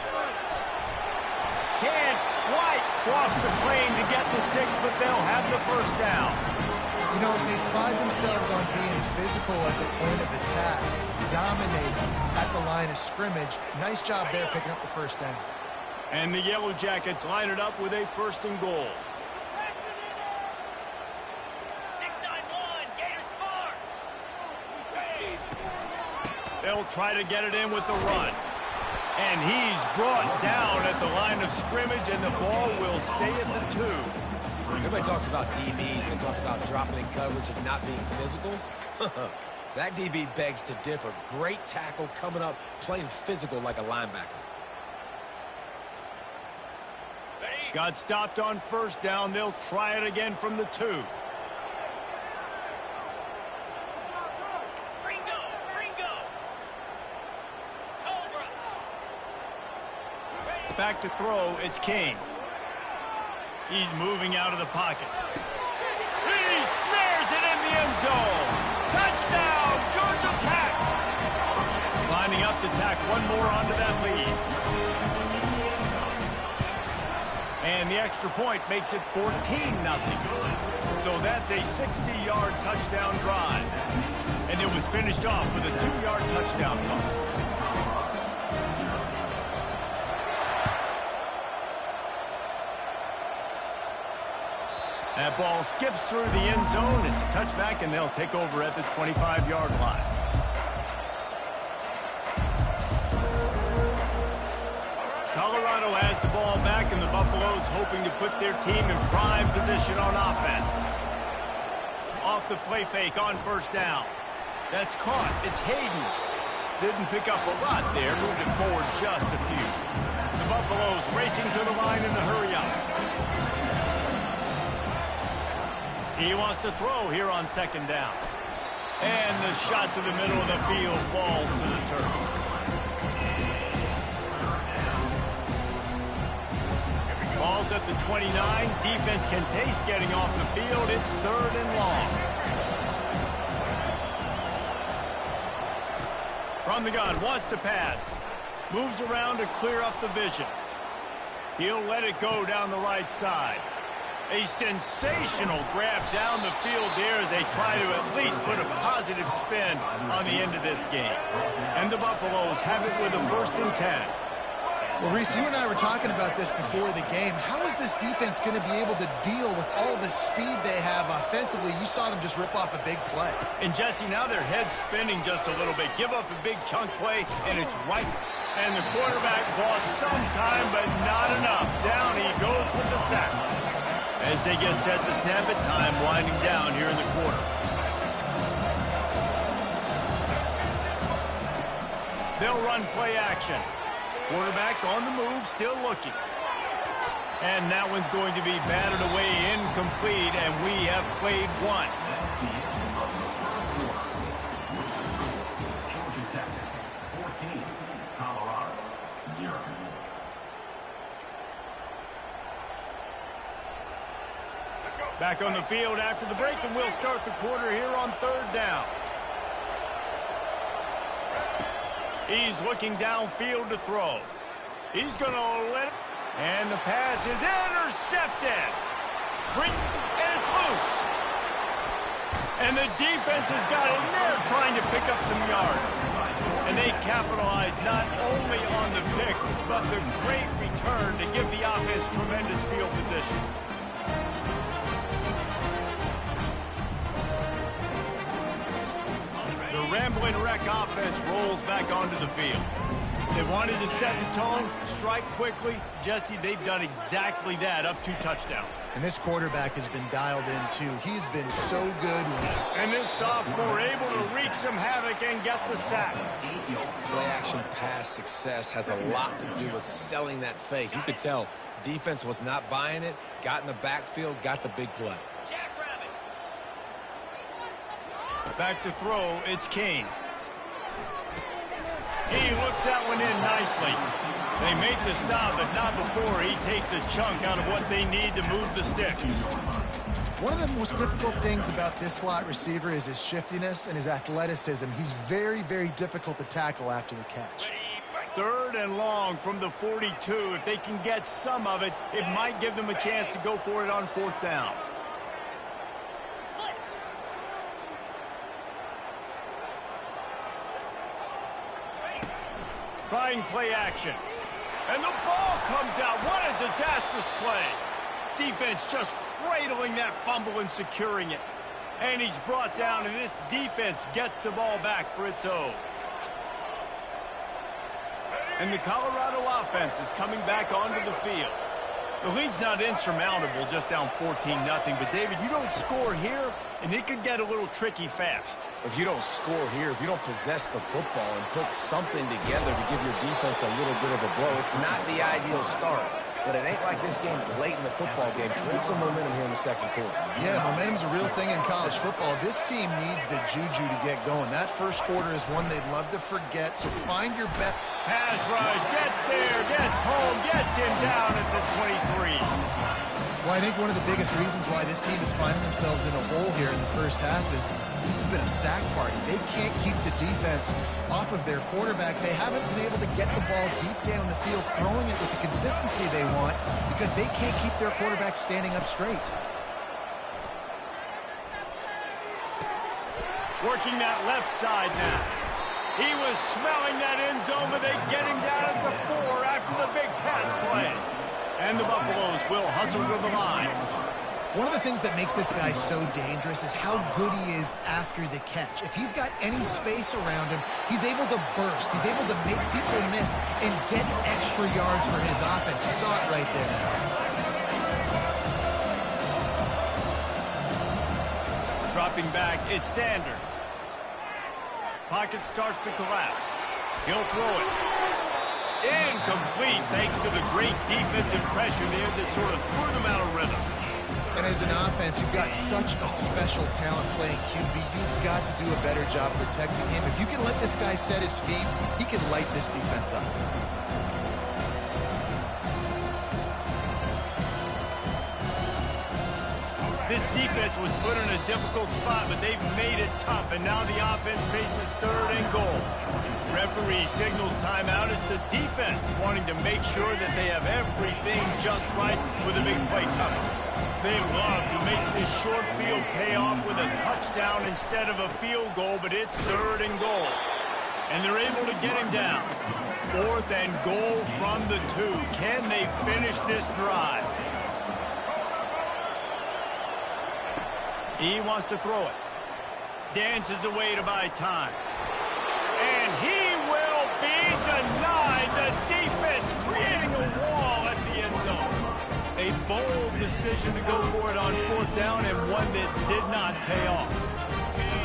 Can't quite cross the plane to get the 6, but they'll have the first down. You know, they pride themselves on being physical at the point of attack, dominating at the line of scrimmage. Nice job there picking up the first down. And the Yellow Jackets line it up with a 1st and goal. 6-9-1, Gators far. They'll try to get it in with the run. And he's brought down at the line of scrimmage, and the ball will stay at the 2. Everybody talks about DBs. They talk about dropping in coverage and not being physical. That DB begs to differ. Great tackle coming up, playing physical like a linebacker. Got stopped on 1st down. They'll try it again from the 2. Back to throw, it's King. He's moving out of the pocket. He snares it in the end zone. Touchdown, Georgia Tech. Lining up to tack one more onto that lead. And the extra point makes it 14-0. So that's a 60-yard touchdown drive. And it was finished off with a 2-yard touchdown toss. That ball skips through the end zone. It's a touchback, and they'll take over at the 25-yard line. Colorado has the ball back, and the Buffaloes hoping to put their team in prime position on offense. Off the play fake on 1st down. That's caught. It's Hayden. Didn't pick up a lot there. Moved it forward just a few. The Buffaloes racing to the line in the hurry up. He wants to throw here on 2nd down. And the shot to the middle of the field falls to the turf. Ball's at the 29. Defense can taste getting off the field. It's 3rd and long. From the gun, wants to pass. Moves around to clear up the vision. He'll let it go down the right side. A sensational grab down the field there as they try to at least put a positive spin on the end of this game. And the Buffaloes have it with a 1st and 10. Well, Reese, you and I were talking about this before the game. How is this defense going to be able to deal with all the speed they have offensively? You saw them just rip off a big play. And, Jesse, now their head's spinning just a little bit. Give up a big chunk play, and it's right. And the quarterback bought some time, but not enough. Down he goes with the sack. As they get set to snap it, time winding down here in the quarter. They'll run play action. Quarterback on the move, still looking. And that one's going to be batted away, incomplete, and we have played one. Georgia Tech, 14, Colorado, 0. Back on the field after the break, and we'll start the quarter here on 3rd down. He's looking downfield to throw. He's going to let it. And the pass is intercepted. And it's loose. And the defense has got in there trying to pick up some yards. And they capitalize not only on the pick, but the great return to give the offense tremendous field position. The Ramblin' Wreck offense rolls back onto the field. They wanted to set the tone, strike quickly. Jesse, they've done exactly that, up 2 touchdowns. And this quarterback has been dialed in, too. He's been so good. And this sophomore able to wreak some havoc and get the sack. Play-action pass success has a lot to do with selling that fake. You could tell defense was not buying it, got in the backfield, got the big play. Back to throw, it's King. He looks that one in nicely. They make the stop, but not before he takes a chunk out of what they need to move the sticks. One of the most difficult things about this slot receiver is his shiftiness and his athleticism. He's very, very difficult to tackle after the catch. 3rd and long from the 42. If they can get some of it, it might give them a chance to go for it on 4th down. trying play action. And the ball comes out. What a disastrous play. Defense just cradling that fumble and securing it. And he's brought down, and this defense gets the ball back for its own. And the Colorado offense is coming back onto the field. The lead's not insurmountable, just down 14-0. But, David, you don't score here, and it could get a little tricky fast. If you don't score here, if you don't possess the football and put something together to give your defense a little bit of a blow, it's not the ideal start. But it ain't like this game's late in the football game. Create some momentum here in the second quarter. Yeah, momentum's a real thing in college football. This team needs the juju to get going. That first quarter is one they'd love to forget, so find your bet. Pass rush, gets there, gets home, gets him down at the 23. Well, I think one of the biggest reasons why this team is finding themselves in a hole here in the first half is this has been a sack party. They can't keep the defense off of their quarterback. They haven't been able to get the ball deep down the field, throwing it with the consistency they want because they can't keep their quarterback standing up straight. Working that left side now. He was smelling that end zone, but they get him down at the 4 after the big pass play. And the Buffaloes will hustle to the line. One of the things that makes this guy so dangerous is how good he is after the catch. If he's got any space around him, he's able to burst. He's able to make people miss and get extra yards for his offense. You saw it right there. Dropping back, it's Sanders. Pocket starts to collapse. He'll throw it. Incomplete thanks to the great defensive pressure there that sort of threw them out of rhythm. And as an offense, you've got such a special talent playing QB. You've got to do a better job protecting him. If you can let this guy set his feet, he can light this defense up. This defense was put in a difficult spot, but they've made it tough, and now the offense faces 3rd and goal. Referee signals timeout as the defense wanting to make sure that they have everything just right with a big play coming. They love to make this short field pay off with a touchdown instead of a field goal, but it's 3rd and goal. And they're able to get him down. 4th and goal from the 2. Can they finish this drive? He wants to throw it. Dances away to buy time. And he will be denied. The defense creating a wall at the end zone. A bold decision to go for it on 4th down and one that did not pay off.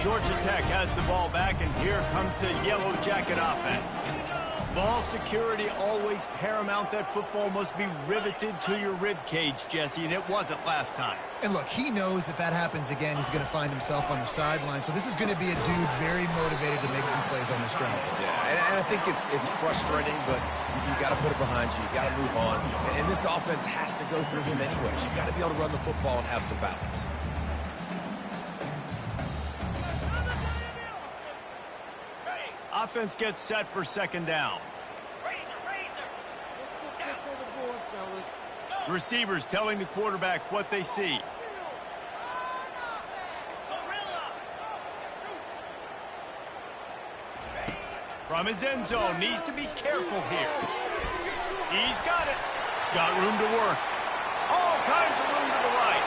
Georgia Tech has the ball back, and here comes the Yellow Jacket offense. Ball security always paramount. That football must be riveted to your rib cage, Jesse, and it wasn't last time. And look, he knows that that happens again. He's going to find himself on the sideline. So this is going to be a dude very motivated to make some plays on this ground. Yeah, and I think it's frustrating, but you got to put it behind you. You got to move on. And this offense has to go through him anyways. You got to be able to run the football and have some balance. Offense gets set for 2nd down. Receivers telling the quarterback what they see. From his end zone, needs to be careful here. He's got it. Got room to work. All kinds of room to the right.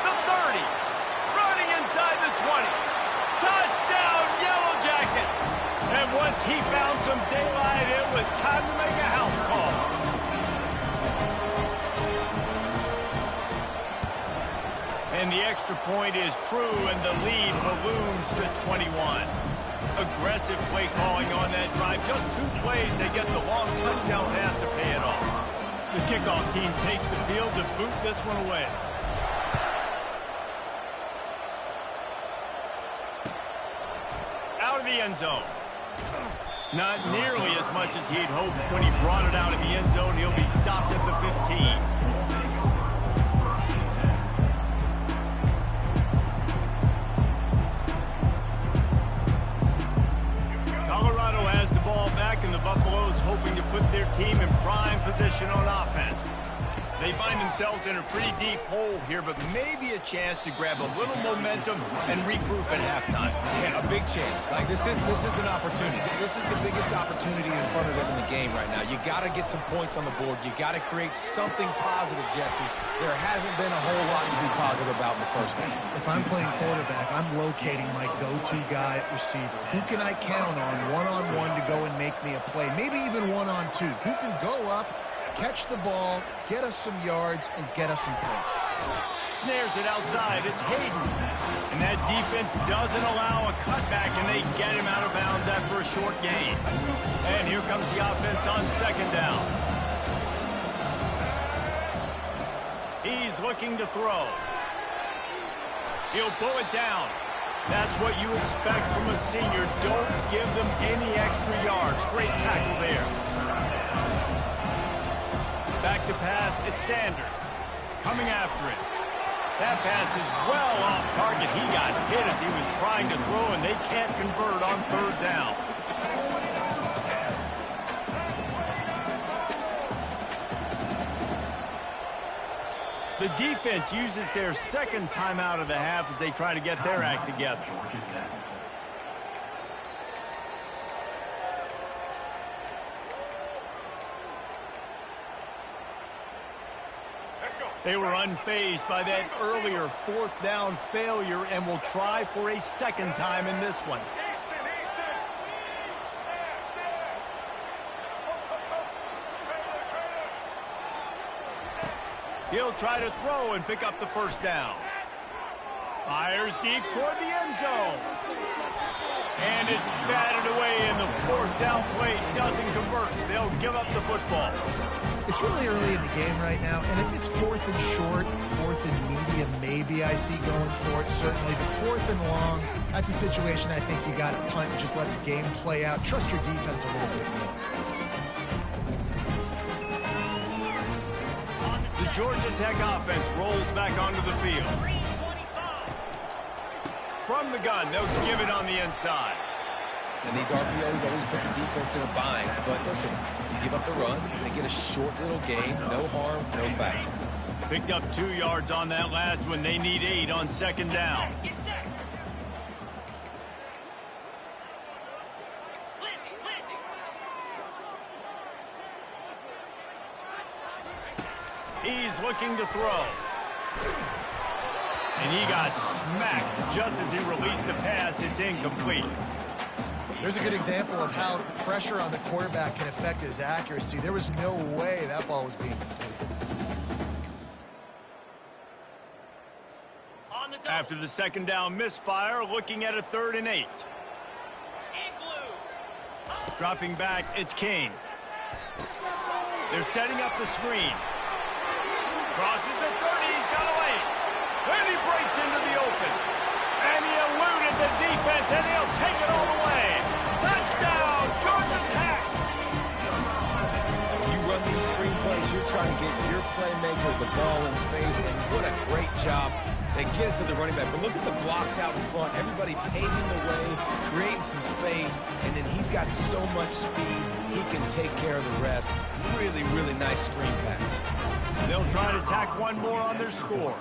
The 30. Running inside the 20. Touchdown, Yellow Jackets. And once he found some daylight, it was time to make a house call. And the extra point is true, and the lead balloons to 21. Aggressive play calling on that drive. Just 2 plays, they get the long touchdown pass to pay it off. The kickoff team takes the field to boot this one away. Out of the end zone. Not nearly as much as he'd hoped when he brought it out of the end zone. He'll be stopped at the 15. Colorado has the ball back, and the Buffaloes hoping to put their team in prime position on offense. They find themselves in a pretty deep hole here, but maybe a chance to grab a little momentum and regroup at halftime. Yeah, a big chance. Like, this is an opportunity. This is the biggest opportunity in front of them in the game right now. You got to get some points on the board. You got to create something positive, Jesse. There hasn't been a whole lot to be positive about in the first half. If I'm playing quarterback, I'm locating my go-to guy at receiver. Who can I count on one-on-one to go and make me a play? Maybe even one-on-two. Who can go up, catch the ball, get us some yards, and get us some points? Snares it outside. It's Hayden. And that defense doesn't allow a cutback, and they get him out of bounds after a short gain. And here comes the offense on second down. He's looking to throw. He'll pull it down. That's what you expect from a senior. Don't give them any extra yards. Great tackle there. Back to pass, it's Sanders. Coming after it. That pass is well off target. He got hit as he was trying to throw, and they can't convert on third down. The defense uses their second timeout of the half as they try to get their act together. They were unfazed by that earlier fourth down failure and will try for a second time in this one. He'll try to throw and pick up the first down. Fires deep toward the end zone. And it's batted away, and the fourth down play doesn't convert. They'll give up the football. It's really early in the game right now, and if it's fourth and short, fourth and medium, maybe I see going for it, certainly. But fourth and long, that's a situation I think you got to punt and just let the game play out. Trust your defense a little bit more. The Georgia Tech offense rolls back onto the field. From the gun, they'll give it on the inside. And these RPOs always put the defense in a bind. But listen, you give up the run, they get a short little gain, no harm, no foul. Picked up 2 yards on that last one. They need 8 on second down. He's looking to throw. And he got smacked just as he released the pass. It's incomplete. There's a good example of how pressure on the quarterback can affect his accuracy. There was no way that ball was being completed. After the second down misfire, looking at a 3rd and 8. Dropping back, it's Kane. They're setting up the screen. Crosses the 30, he's got away. And he breaks into the open. And he eluded the defense, and he'll take it all the way. Touchdown, Georgia Tech! You run these screenplays, you're trying to get your playmaker the ball in space, and what a great job. They get it to the running back, but look at the blocks out in front. Everybody paving the way, creating some space, and then he's got so much speed, he can take care of the rest. Really, really nice screen pass. They'll try to tack one more on their score.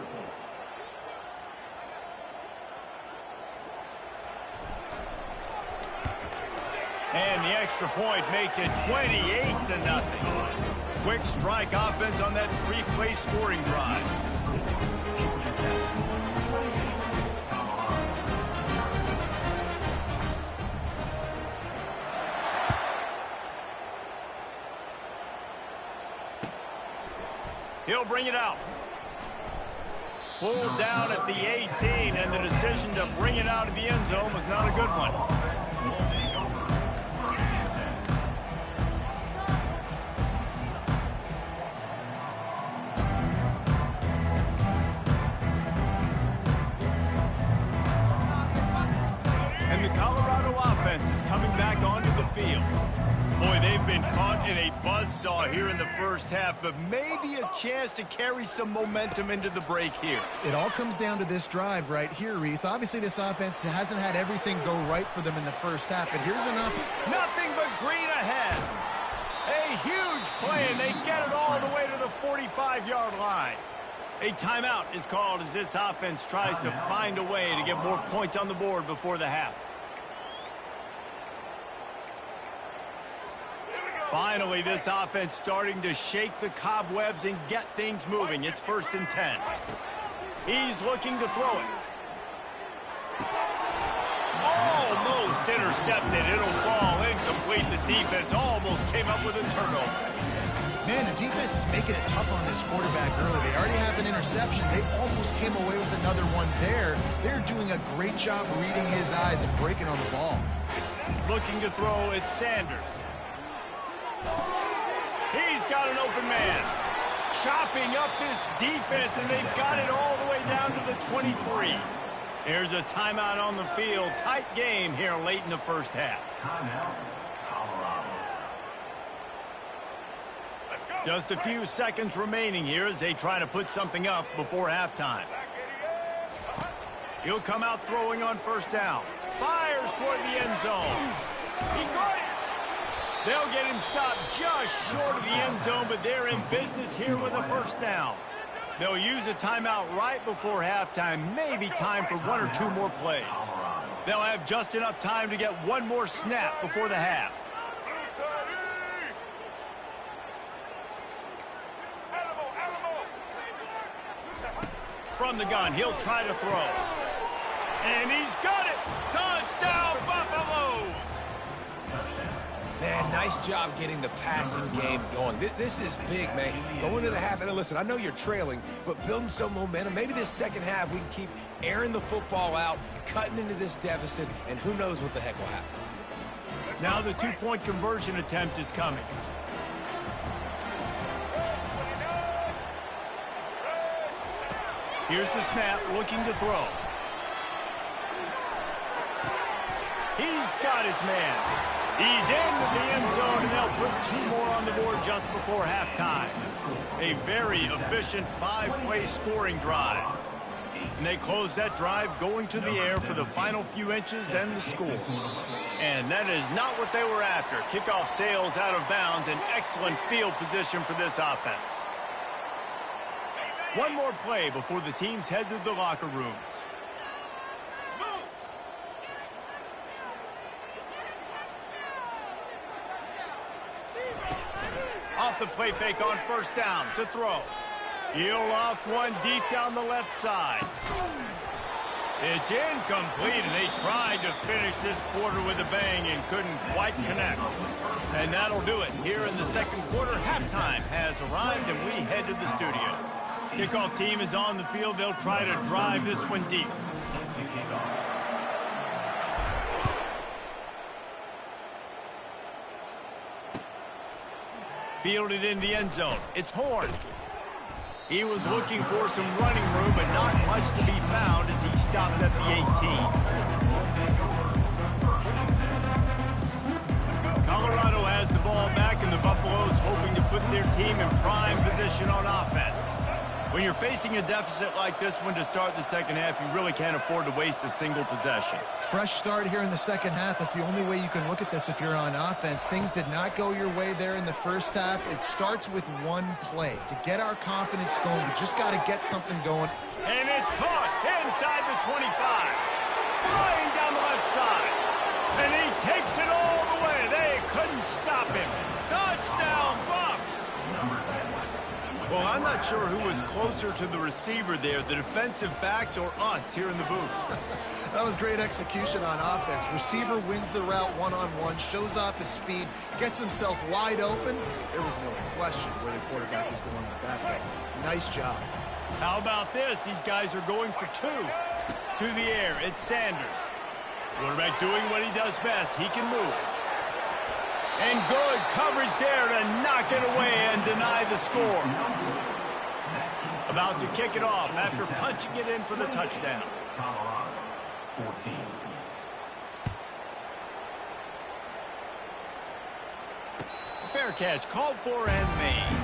And the extra point makes it 28-0. Quick strike offense on that 3-play scoring drive. He'll bring it out. Pulled down at the 18, and the decision to bring it out of the end zone was not a good one. And the Colorado offense is coming back onto the field. Boy, they've been caught in a buzzsaw here in the first half, but maybe a chance to carry some momentum into the break here. It all comes down to this drive right here, Reese. Obviously, this offense hasn't had everything go right for them in the first half, but here's enough. Nothing but green ahead. A huge play, and they get it all the way to the 45-yard line. A timeout is called as this offense tries to find a way to get more points on the board before the half. Finally, this offense starting to shake the cobwebs and get things moving. It's 1st and 10. He's looking to throw it. Almost intercepted. It'll fall incomplete. The defense almost came up with a turnover. Man, the defense is making it tough on this quarterback early. They already have an interception. They almost came away with another one there. They're doing a great job reading his eyes and breaking on the ball. Looking to throw, it's Sanders. He's got an open man. Chopping up this defense, and they've got it all the way down to the 23. Here's a timeout on the field. Tight game here late in the first half. Timeout, Colorado. Just a few seconds remaining here as they try to put something up before halftime. He'll come out throwing on 1st down. Fires toward the end zone. He got it. They'll get him stopped just short of the end zone, but they're in business here with a 1st down. They'll use a timeout right before halftime, maybe time for 1 or 2 more plays. They'll have just enough time to get one more snap before the half. From the gun, he'll try to throw. And he's got it! Touchdown, Buffaloes! Man, nice job getting the passing game going. This is big, man. Going to the half, and listen, I know you're trailing, but building some momentum. Maybe this second half we can keep airing the football out, cutting into this deficit, and who knows what the heck will happen. Now the 2-point conversion attempt is coming. Here's the snap, looking to throw. He's got his man. He's into the end zone, and they'll put 2 more on the board just before halftime. A very efficient 5-play scoring drive. And they close that drive going to the air for the final few inches and the score. And that is not what they were after. Kickoff sails out of bounds, an excellent field position for this offense. One more play before the teams head to the locker rooms. Off the play fake on 1st down to throw. He'll off one deep down the left side. It's incomplete, and they tried to finish this quarter with a bang and couldn't quite connect. And that'll do it. Here in the second quarter, halftime has arrived, and we head to the studio. Kickoff team is on the field. They'll try to drive this one deep. Fielded in the end zone. It's Horn. He was looking for some running room, but not much to be found as he stopped at the 18. Colorado has the ball back, and the Buffaloes hoping to put their team in prime position on offense. When you're facing a deficit like this one to start the second half, you really can't afford to waste a single possession. Fresh start here in the second half. That's the only way you can look at this if you're on offense. Things did not go your way there in the first half. It starts with one play. To get our confidence going, we just got to get something going. And it's caught inside the 25. Flying down the left side. And he takes it all the way. They couldn't stop him. Touchdown, Bucks! Well, I'm not sure who was closer to the receiver there, the defensive backs or us here in the booth. That was great execution on offense. Receiver wins the route one-on-one, shows off his speed, gets himself wide open. There was no question where the quarterback was going with that play. Nice job. How about this? These guys are going for 2. To the air, it's Sanders. Quarterback doing what he does best. He can move. And good coverage there to knock it away and deny the score. About to kick it off after punching it in for the touchdown. Colorado, 14. Fair catch called for and made.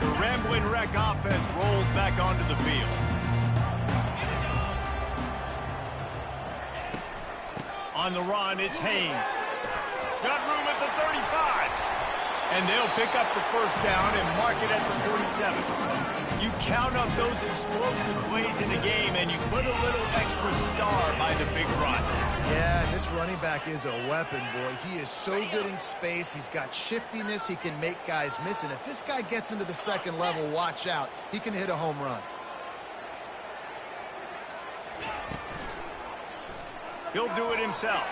The Rambling Wreck offense rolls back onto the field. On the run, it's Haynes. Got room at the 35. And they'll pick up the first down and mark it at the 47. You count up those explosive plays in the game, and you put a little extra star by the big run. Yeah, and this running back is a weapon, boy. He is so good in space. He's got shiftiness. He can make guys miss. And if this guy gets into the second level, watch out. He can hit a home run. He'll do it himself.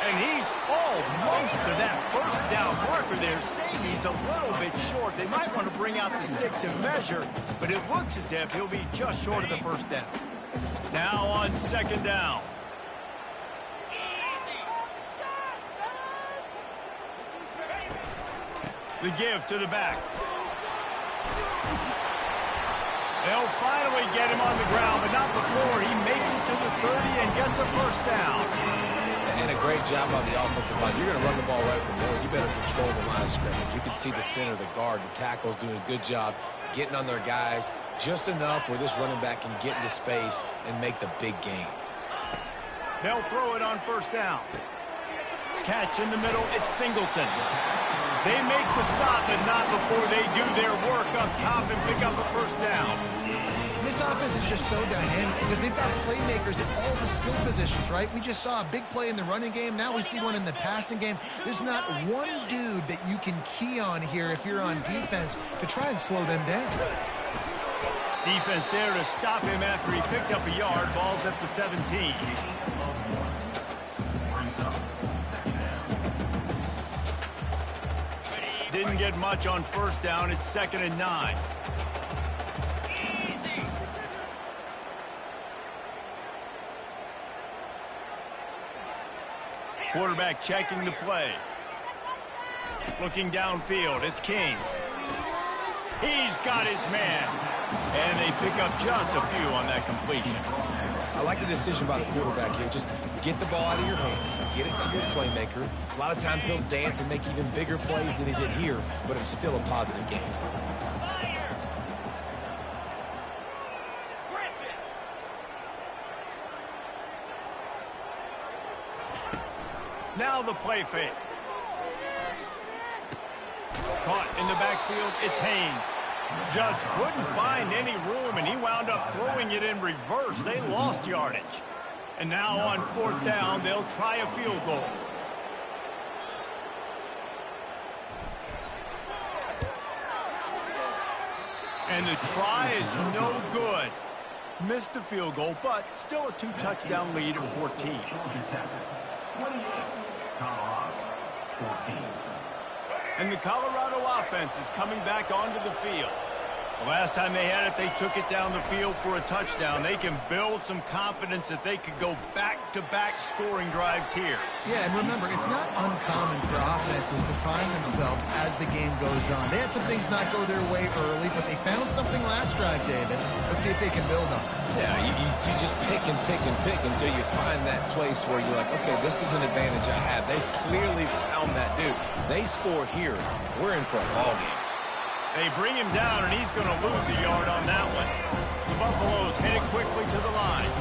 And he's almost to that first down marker there, saying he's a little bit short. They might want to bring out the sticks and measure, but it looks as if he'll be just short of the first down. Now on second down. The give to the back. They'll finally get him on the ground, but not before he makes it to the 30 and gets a first down. And a great job on the offensive line. You're going to run the ball right at the middle. You better control the line of scrimmage. You can see the center, the guard, the tackle's doing a good job getting on their guys just enough where this running back can get into space and make the big game. They'll throw it on first down. Catch in the middle, it's Singleton. They make the stop, but not before they do their work up top and pick up a first down. This offense is just so dynamic because they've got playmakers at all the skill positions, right? We just saw a big play in the running game. Now we see one in the passing game. There's not one dude that you can key on here if you're on defense to try and slow them down. Defense there to stop him after he picked up a yard. Ball's at the 17. Didn't get much on first down. It's 2nd and 9. Quarterback checking the play. Looking downfield, it's King. He's got his man. And they pick up just a few on that completion. I like the decision by the quarterback here. Just get the ball out of your hands. Get it to your playmaker. A lot of times he'll dance and make even bigger plays than he did here, but it's still a positive game. Now the play fake. Caught in the backfield, it's Haynes. Just couldn't find any room, and he wound up throwing it in reverse. They lost yardage. And now on 4th down, they'll try a field goal. And the try is no good. Missed the field goal, but still a 2-touchdown lead at 14. Colorado, 14. And the Colorado offense is coming back onto the field. The last time they had it, they took it down the field for a touchdown. They can build some confidence that they could go back-to-back scoring drives here. Yeah, and remember, it's not uncommon for offenses to find themselves as the game goes on. They had some things not go their way early, but they found something last drive, David. Let's see if they can build on it. Yeah, you just pick and pick and pick until you find that place where you're like, okay, this is an advantage I have. They clearly found that dude. They score here. We're in for a ball game. They bring him down, and he's going to lose a yard on that one. The Buffaloes headed quickly to the line.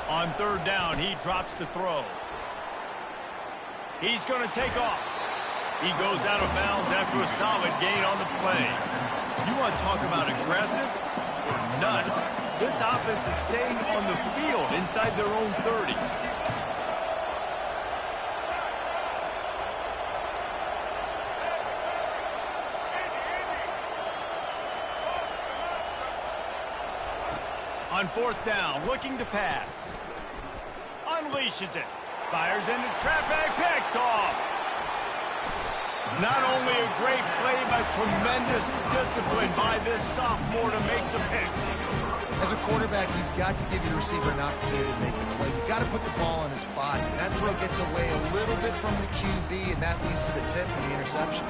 On 3rd down, he drops to throw. He's going to take off. He goes out of bounds after a solid gain on the play. You want to talk about aggressive or nuts? This offense is staying on the field inside their own 30. On 4th down, looking to pass. Unleashes it. Fires into traffic, picked off. Not only a great play, but tremendous discipline by this sophomore to make the pick. As a quarterback, you've got to give your receiver an opportunity to make the play. You've got to put the ball on his body. That throw gets away a little bit from the QB, and that leads to the tip and the interception.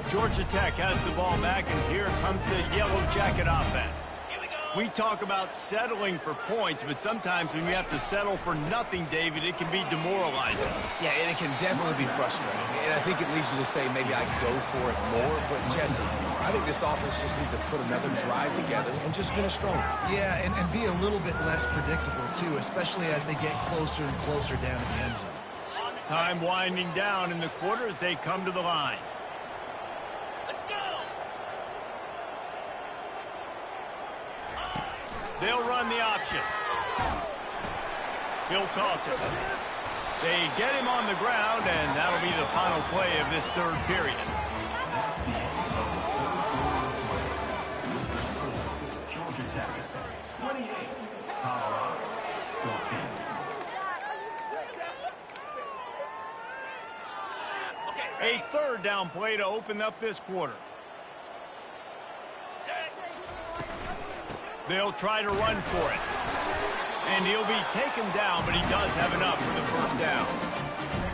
Georgia Tech has the ball back, and here comes the Yellow Jacket offense. We talk about settling for points, but sometimes when you have to settle for nothing, David, it can be demoralizing. Yeah, and it can definitely be frustrating. And I think it leads you to say maybe I go for it more. But, Jesse, I think this offense just needs to put another drive together and just finish strong. Yeah, and be a little bit less predictable, too, especially as they get closer and closer down to the end zone. Time winding down in the quarter as they come to the line. Let's go. They'll run the option. He'll toss it. They get him on the ground, and that'll be the final play of this third period. Georgia Tech, 28, Colorado, 14. A third down play to open up this quarter. They'll try to run for it. And he'll be taken down, but he does have enough for the first down.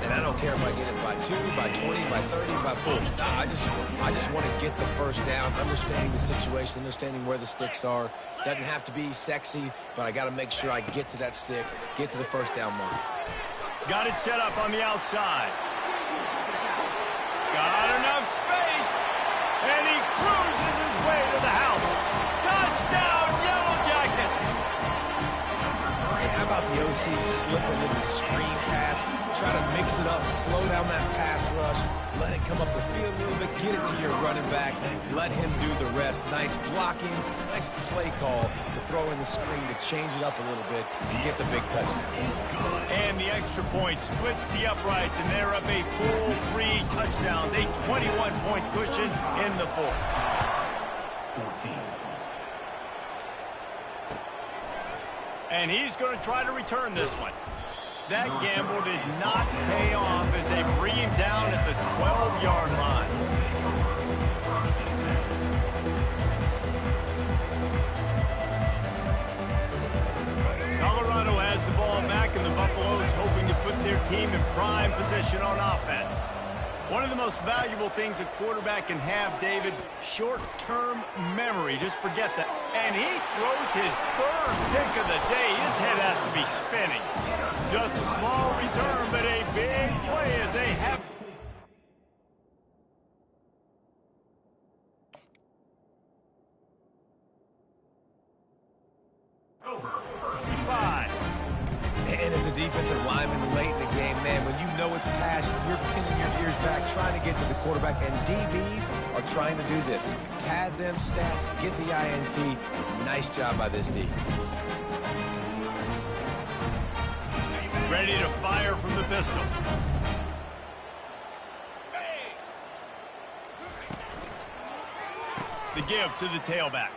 And I don't care if I get it by 2, by 20, by 30, by 40. I just want to get the first down, understanding the situation, understanding where the sticks are. Doesn't have to be sexy, but I got to make sure I get to that stick, get to the first down mark. Got it set up on the outside. Got enough space, and he cruises his way to the house. Touchdown, Yellow Jackets! And how about the OC slipping in the screen pass? Try to mix it up, slow down that pass rush, let it come up the field a little bit, get it to your running back, let him do the rest. Nice blocking, nice play call to throw in the screen to change it up a little bit and get the big touchdown. And the extra point splits the uprights, and they're up a full 3 touchdowns, a 21-point cushion in the fourth. 14. And he's going to try to return this one. That gamble did not pay off as they bring him down at the 12-yard line. Colorado has the ball back, and the Buffaloes hoping to put their team in prime position on offense. One of the most valuable things a quarterback can have, David, short-term memory. Just forget that. And he throws his third pick of the day. His head has to be spinning. Just a small return, but a big play as they have. Over. 5. And as a defensive lineman late in the game, man, when you know it's past, you're pinning your ears back, trying to get to the quarterback, and DBs are trying to do this. Pad them stats, get the INT. Nice job by this D. Ready to fire from the pistol. The give to the tailback.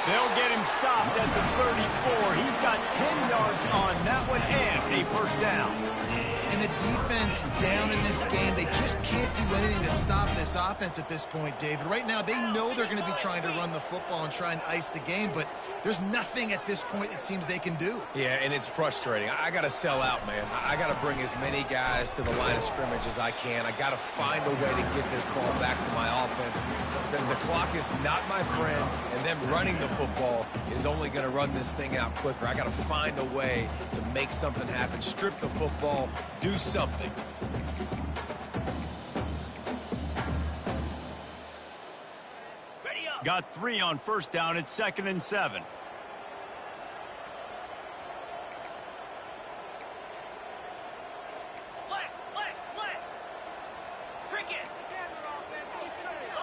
They'll get him stopped at the 34. He's got 10 yards on that one and a first down. And the defense down in this game, they just can't do anything to stop this offense at this point, David. Right now, they know they're going to be trying to run the football and try and ice the game, but there's nothing at this point it seems they can do. Yeah, and it's frustrating. I got to sell out, man. I got to bring as many guys to the line of scrimmage as I can. I got to find a way to get this ball back to my offense. The clock is not my friend, and them running the football is only going to run this thing out quicker. I got to find a way to make something happen, strip the football, do something. Ready up. Got 3 on first down at 2nd and 7. Flex. Cricket.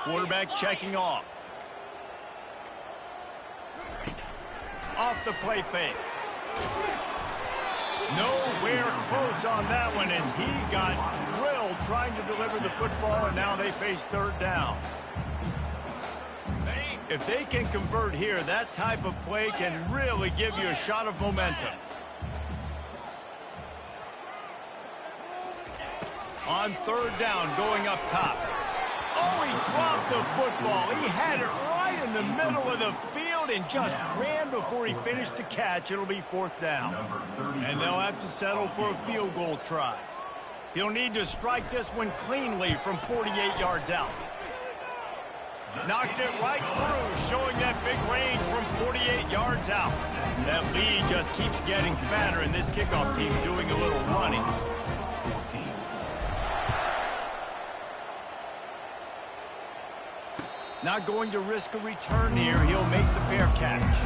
Quarterback checking off. Off the play fake. Nowhere close on that one as he got drilled trying to deliver the football, and now they face third down. If they can convert here, that type of play can really give you a shot of momentum. On third down, going up top. Oh, he dropped the football. He had it right in the middle of the field and just ran before he finished the catch. It'll be fourth down. And they'll have to settle for a field goal try. He'll need to strike this one cleanly from 48 yards out. Knocked it right through, showing that big range from 48 yards out. That lead just keeps getting fatter, and this kickoff team doing a little running. Not going to risk a return here. He'll make the fair catch.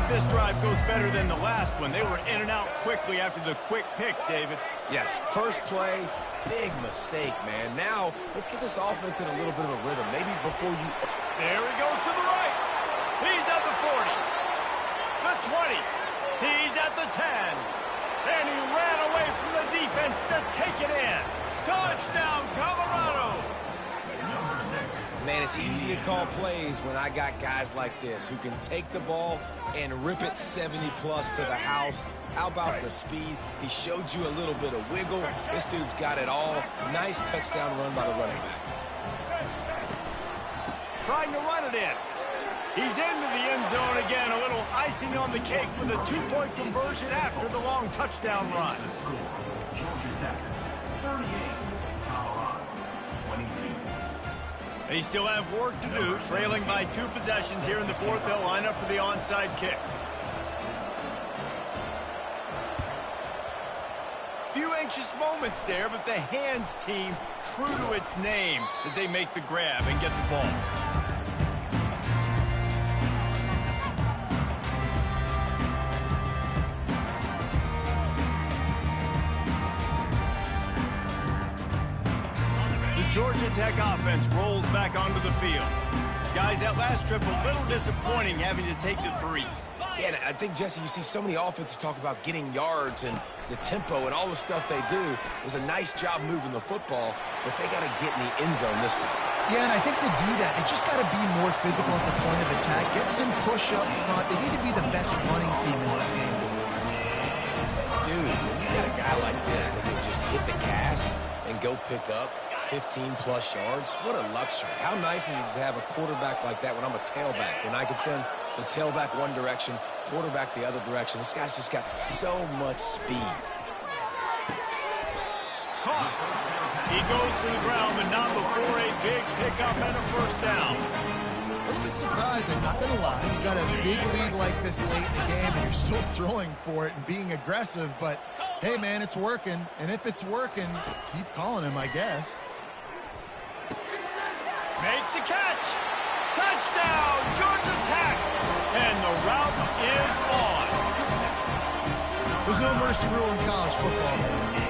This drive goes better than the last one. They were in and out quickly after the quick pick, David. Yeah, first play, big mistake, man. Now, let's get this offense in a little bit of a rhythm. Maybe before you... There he goes to the right. He's at the 40. The 20. He's at the 10. And he ran away from the defense to take it in. Touchdown, Colorado. Man, it's easy to call plays when I got guys like this who can take the ball and rip it 70-plus to the house. How about the speed? He showed you a little bit of wiggle. This dude's got it all. Nice touchdown run by the running back. Trying to run it in. He's into the end zone again. A little icing on the cake with a two-point conversion after the long touchdown run. Georgia Tech, 38. Colorado, 22. They still have work to do, trailing by 2 possessions here in the fourth. They'll line up for the onside kick. Few anxious moments there, but the hands team true to its name as they make the grab and get the ball. Georgia Tech offense rolls back onto the field. Guys, that last trip a little disappointing having to take the 3. Yeah, and I think, Jesse, you see so many offenses talk about getting yards and the tempo and all the stuff they do. It was a nice job moving the football, but they got to get in the end zone this time. Yeah, and I think to do that, they just got to be more physical at the point of attack. Get some push up front. They need to be the best running team in this game. Dude, when you got a guy like this that can just hit the gas and go pick up 15-plus yards, what a luxury. How nice is it to have a quarterback like that when I'm a tailback, when I can send the tailback one direction, quarterback the other direction. This guy's just got so much speed. Caught. He goes to the ground, but not before a big pickup and a first down. A little bit surprising, not going to lie. You got a big lead like this late in the game, and you're still throwing for it and being aggressive, but hey, man, it's working. And if it's working, keep calling him, I guess. Makes the catch. Touchdown, Georgia Tech. And the route is on. There's no mercy rule in college football.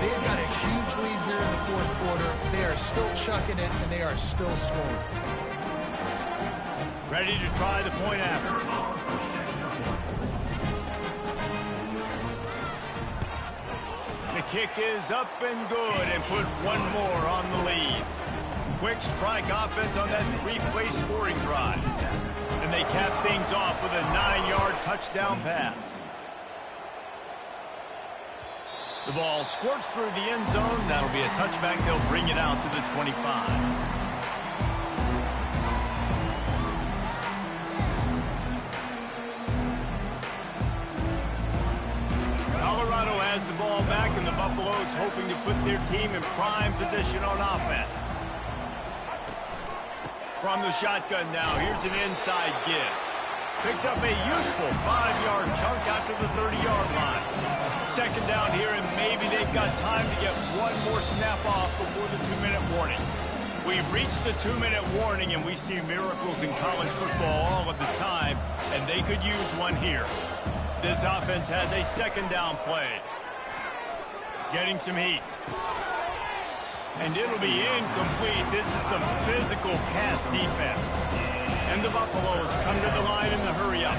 They've got a huge lead here in the fourth quarter. They are still chucking it, and they are still scoring. Ready to try the point after. The kick is up and good and put one more on the lead. Quick strike offense on that 3-play scoring drive. And they cap things off with a 9-yard touchdown pass. The ball squirts through the end zone. That'll be a touchback. They'll bring it out to the 25. Colorado has the ball back, and the Buffaloes hoping to put their team in prime position on offense. From the shotgun now, here's an inside give. Picks up a useful 5-yard chunk after the 30-yard line. Second down here, and maybe they've got time to get one more snap off before the 2-minute warning. We've reached the 2-minute warning, and we see miracles in college football all of the time, and they could use one here. This offense has a second down play. Getting some heat. And it'll be incomplete. This is some physical pass defense. And the Buffaloes come to the line in the hurry up.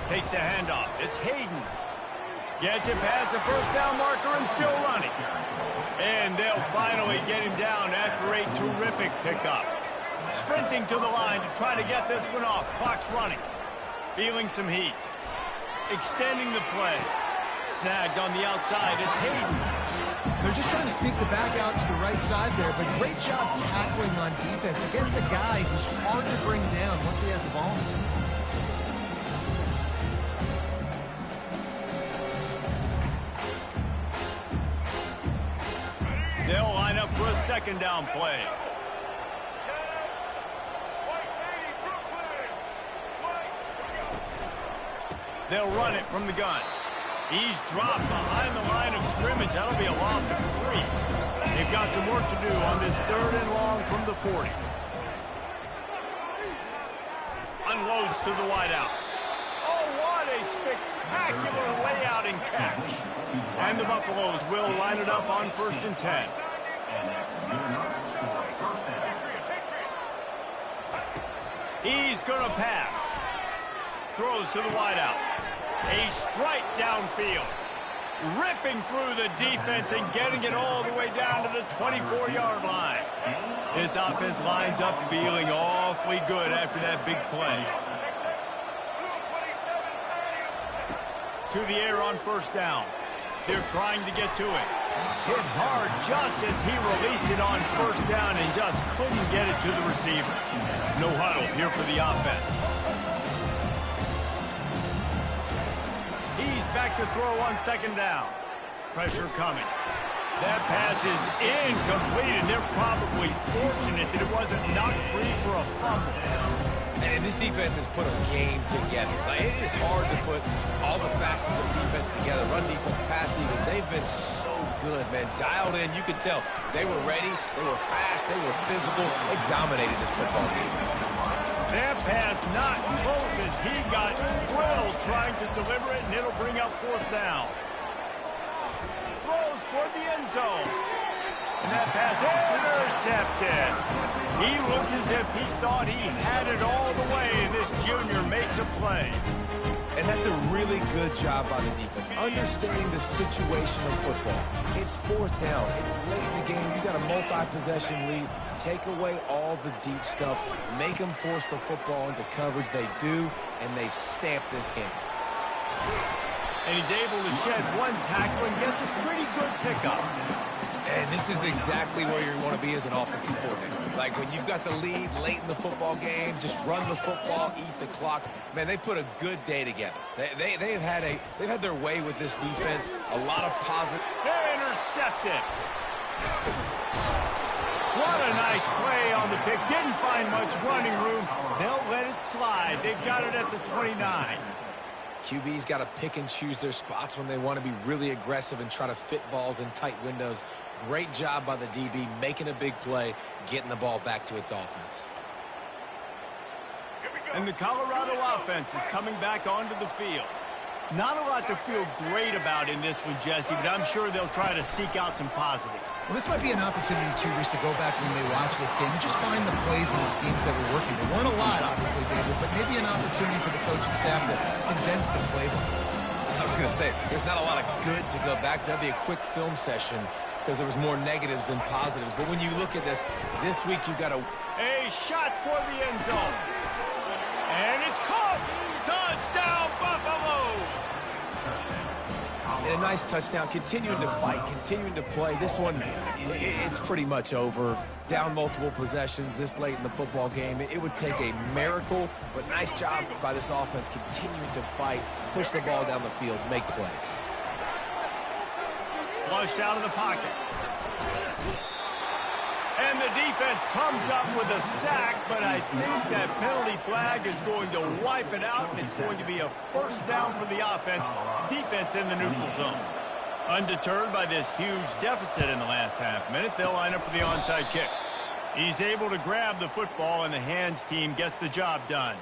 Takes the handoff. It's Hayden. Gets it past the first down marker and still running. And they'll finally get him down after a terrific pickup. Sprinting to the line to try to get this one off. Clock's running. Feeling some heat. Extending the play. Snagged on the outside. It's Hayden. They're just trying to sneak the back out to the right side there, but great job tackling on defense against a guy who's hard to bring down once he has the ball in his hand. They'll line up for a second down play. They'll run it from the gun. He's dropped behind the line of scrimmage. That'll be a loss of 3. They've got some work to do on this 3rd and long from the 40. Unloads to the wideout. Oh, what a spectacular layout and catch. And the Buffaloes will line it up on 1st and 10. He's going to pass. Throws to the wideout. A strike downfield. Ripping through the defense and getting it all the way down to the 24-yard line. This offense lines up feeling awfully good after that big play. To the air on 1st down. They're trying to get to it. Hit hard just as he released it on 1st down and just couldn't get it to the receiver. No huddle here for the offense. He's back to throw on 2nd down. Pressure coming. That pass is incomplete, and they're probably fortunate that it wasn't knocked free for a fumble. And this defense has put a game together. Like, it is hard to put all the facets of defense together. Run defense, pass defense. They've been so good, man. Dialed in. You could tell they were ready. They were fast. They were physical. They dominated this football game. That pass not close as he got drilled trying to deliver it, and it'll bring up 4th down. Throws toward the end zone. And that pass intercepted. He looked as if he thought he had it all the way, and this junior makes a play. And that's a really good job by the defense, understanding the situation of football. It's 4th down. It's late in the game. You got a multi-possession lead. Take away all the deep stuff. Make them force the football into coverage. They do, and they stamp this game. And he's able to shed 1 tackle and gets a pretty good pickup. And this is exactly where you want to be as an offensive coordinator. Like when you've got the lead late in the football game, just run the football, eat the clock. Man, they put a good day together. They've had their way with this defense. A lot of positive. They're intercepted. What a nice play on the pick. Didn't find much running room. They'll let it slide. They've got it at the 29. QB's got to pick and choose their spots when they want to be really aggressive and try to fit balls in tight windows. Great job by the DB, making a big play, getting the ball back to its offense. And the Colorado offense is coming back onto the field. Not a lot to feel great about in this one, Jesse, but I'm sure they'll try to seek out some positives. Well, this might be an opportunity, too, Reese, to go back when they watch this game and just find the plays and the schemes that were working. There weren't a lot, obviously, David, but maybe an opportunity for the coaching staff to condense the playbook. I was going to say, there's not a lot of good to go back to. That'd be a quick film session because there was more negatives than positives. But when you look at this week you've got a shot toward the end zone. And it's caught. Touchdown, Buffaloes. And a nice touchdown, continuing to fight, continuing to play. This one, it's pretty much over. Down multiple possessions this late in the football game. It would take a miracle, but nice job by this offense continuing to fight, push the ball down the field, make plays. Flushed out of the pocket. And the defense comes up with a sack, but I think that penalty flag is going to wipe it out, and it's going to be a 1st down for the offense. Defense in the neutral zone. Undeterred by this huge deficit in the last half minute, they'll line up for the onside kick. He's able to grab the football, and the hands team gets the job done.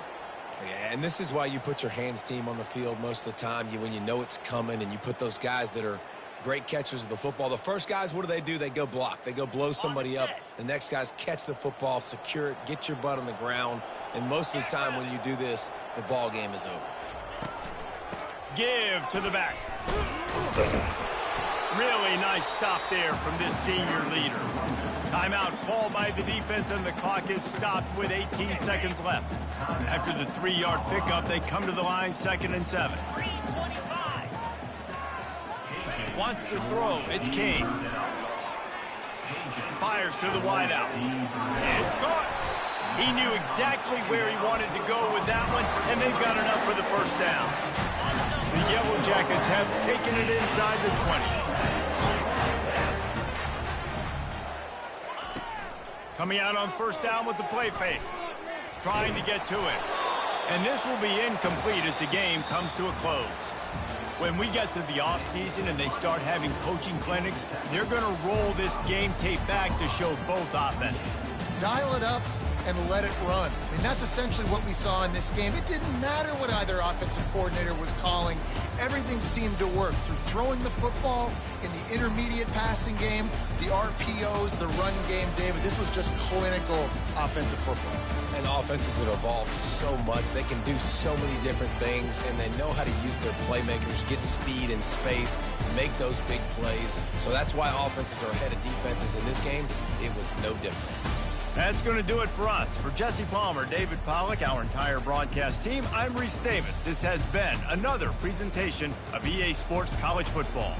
Yeah, and this is why you put your hands team on the field most of the time. When you know it's coming, and you put those guys that are great catchers of the football. The first guys, what do? They go block. They go blow somebody up. The next guys catch the football, secure it, get your butt on the ground. And most of the time when you do this, the ball game is over. Give to the back. Really nice stop there from this senior leader. Timeout called by the defense, and the clock is stopped with 18 seconds left. After the 3-yard pickup, they come to the line 2nd and 7. Wants to throw. It's King. Fires to the wideout. It's caught. He knew exactly where he wanted to go with that one, and they've got enough for the first down. The Yellow Jackets have taken it inside the 20. Coming out on first down with the play fake. Trying to get to it. And this will be incomplete as the game comes to a close. When we get to the offseason and they start having coaching clinics, they're going to roll this game tape back to show both offenses. Dial it up and let it run. I mean, that's essentially what we saw in this game. It didn't matter what either offensive coordinator was calling. Everything seemed to work through throwing the football in the intermediate passing game, the RPOs, the run game, David. This was just clinical offensive football. And offenses have evolved so much. They can do so many different things, and they know how to use their playmakers, get speed and space, make those big plays. So that's why offenses are ahead of defenses in this game. It was no different. That's going to do it for us. For Jesse Palmer, David Pollack, our entire broadcast team, I'm Reese Davis. This has been another presentation of EA Sports College Football.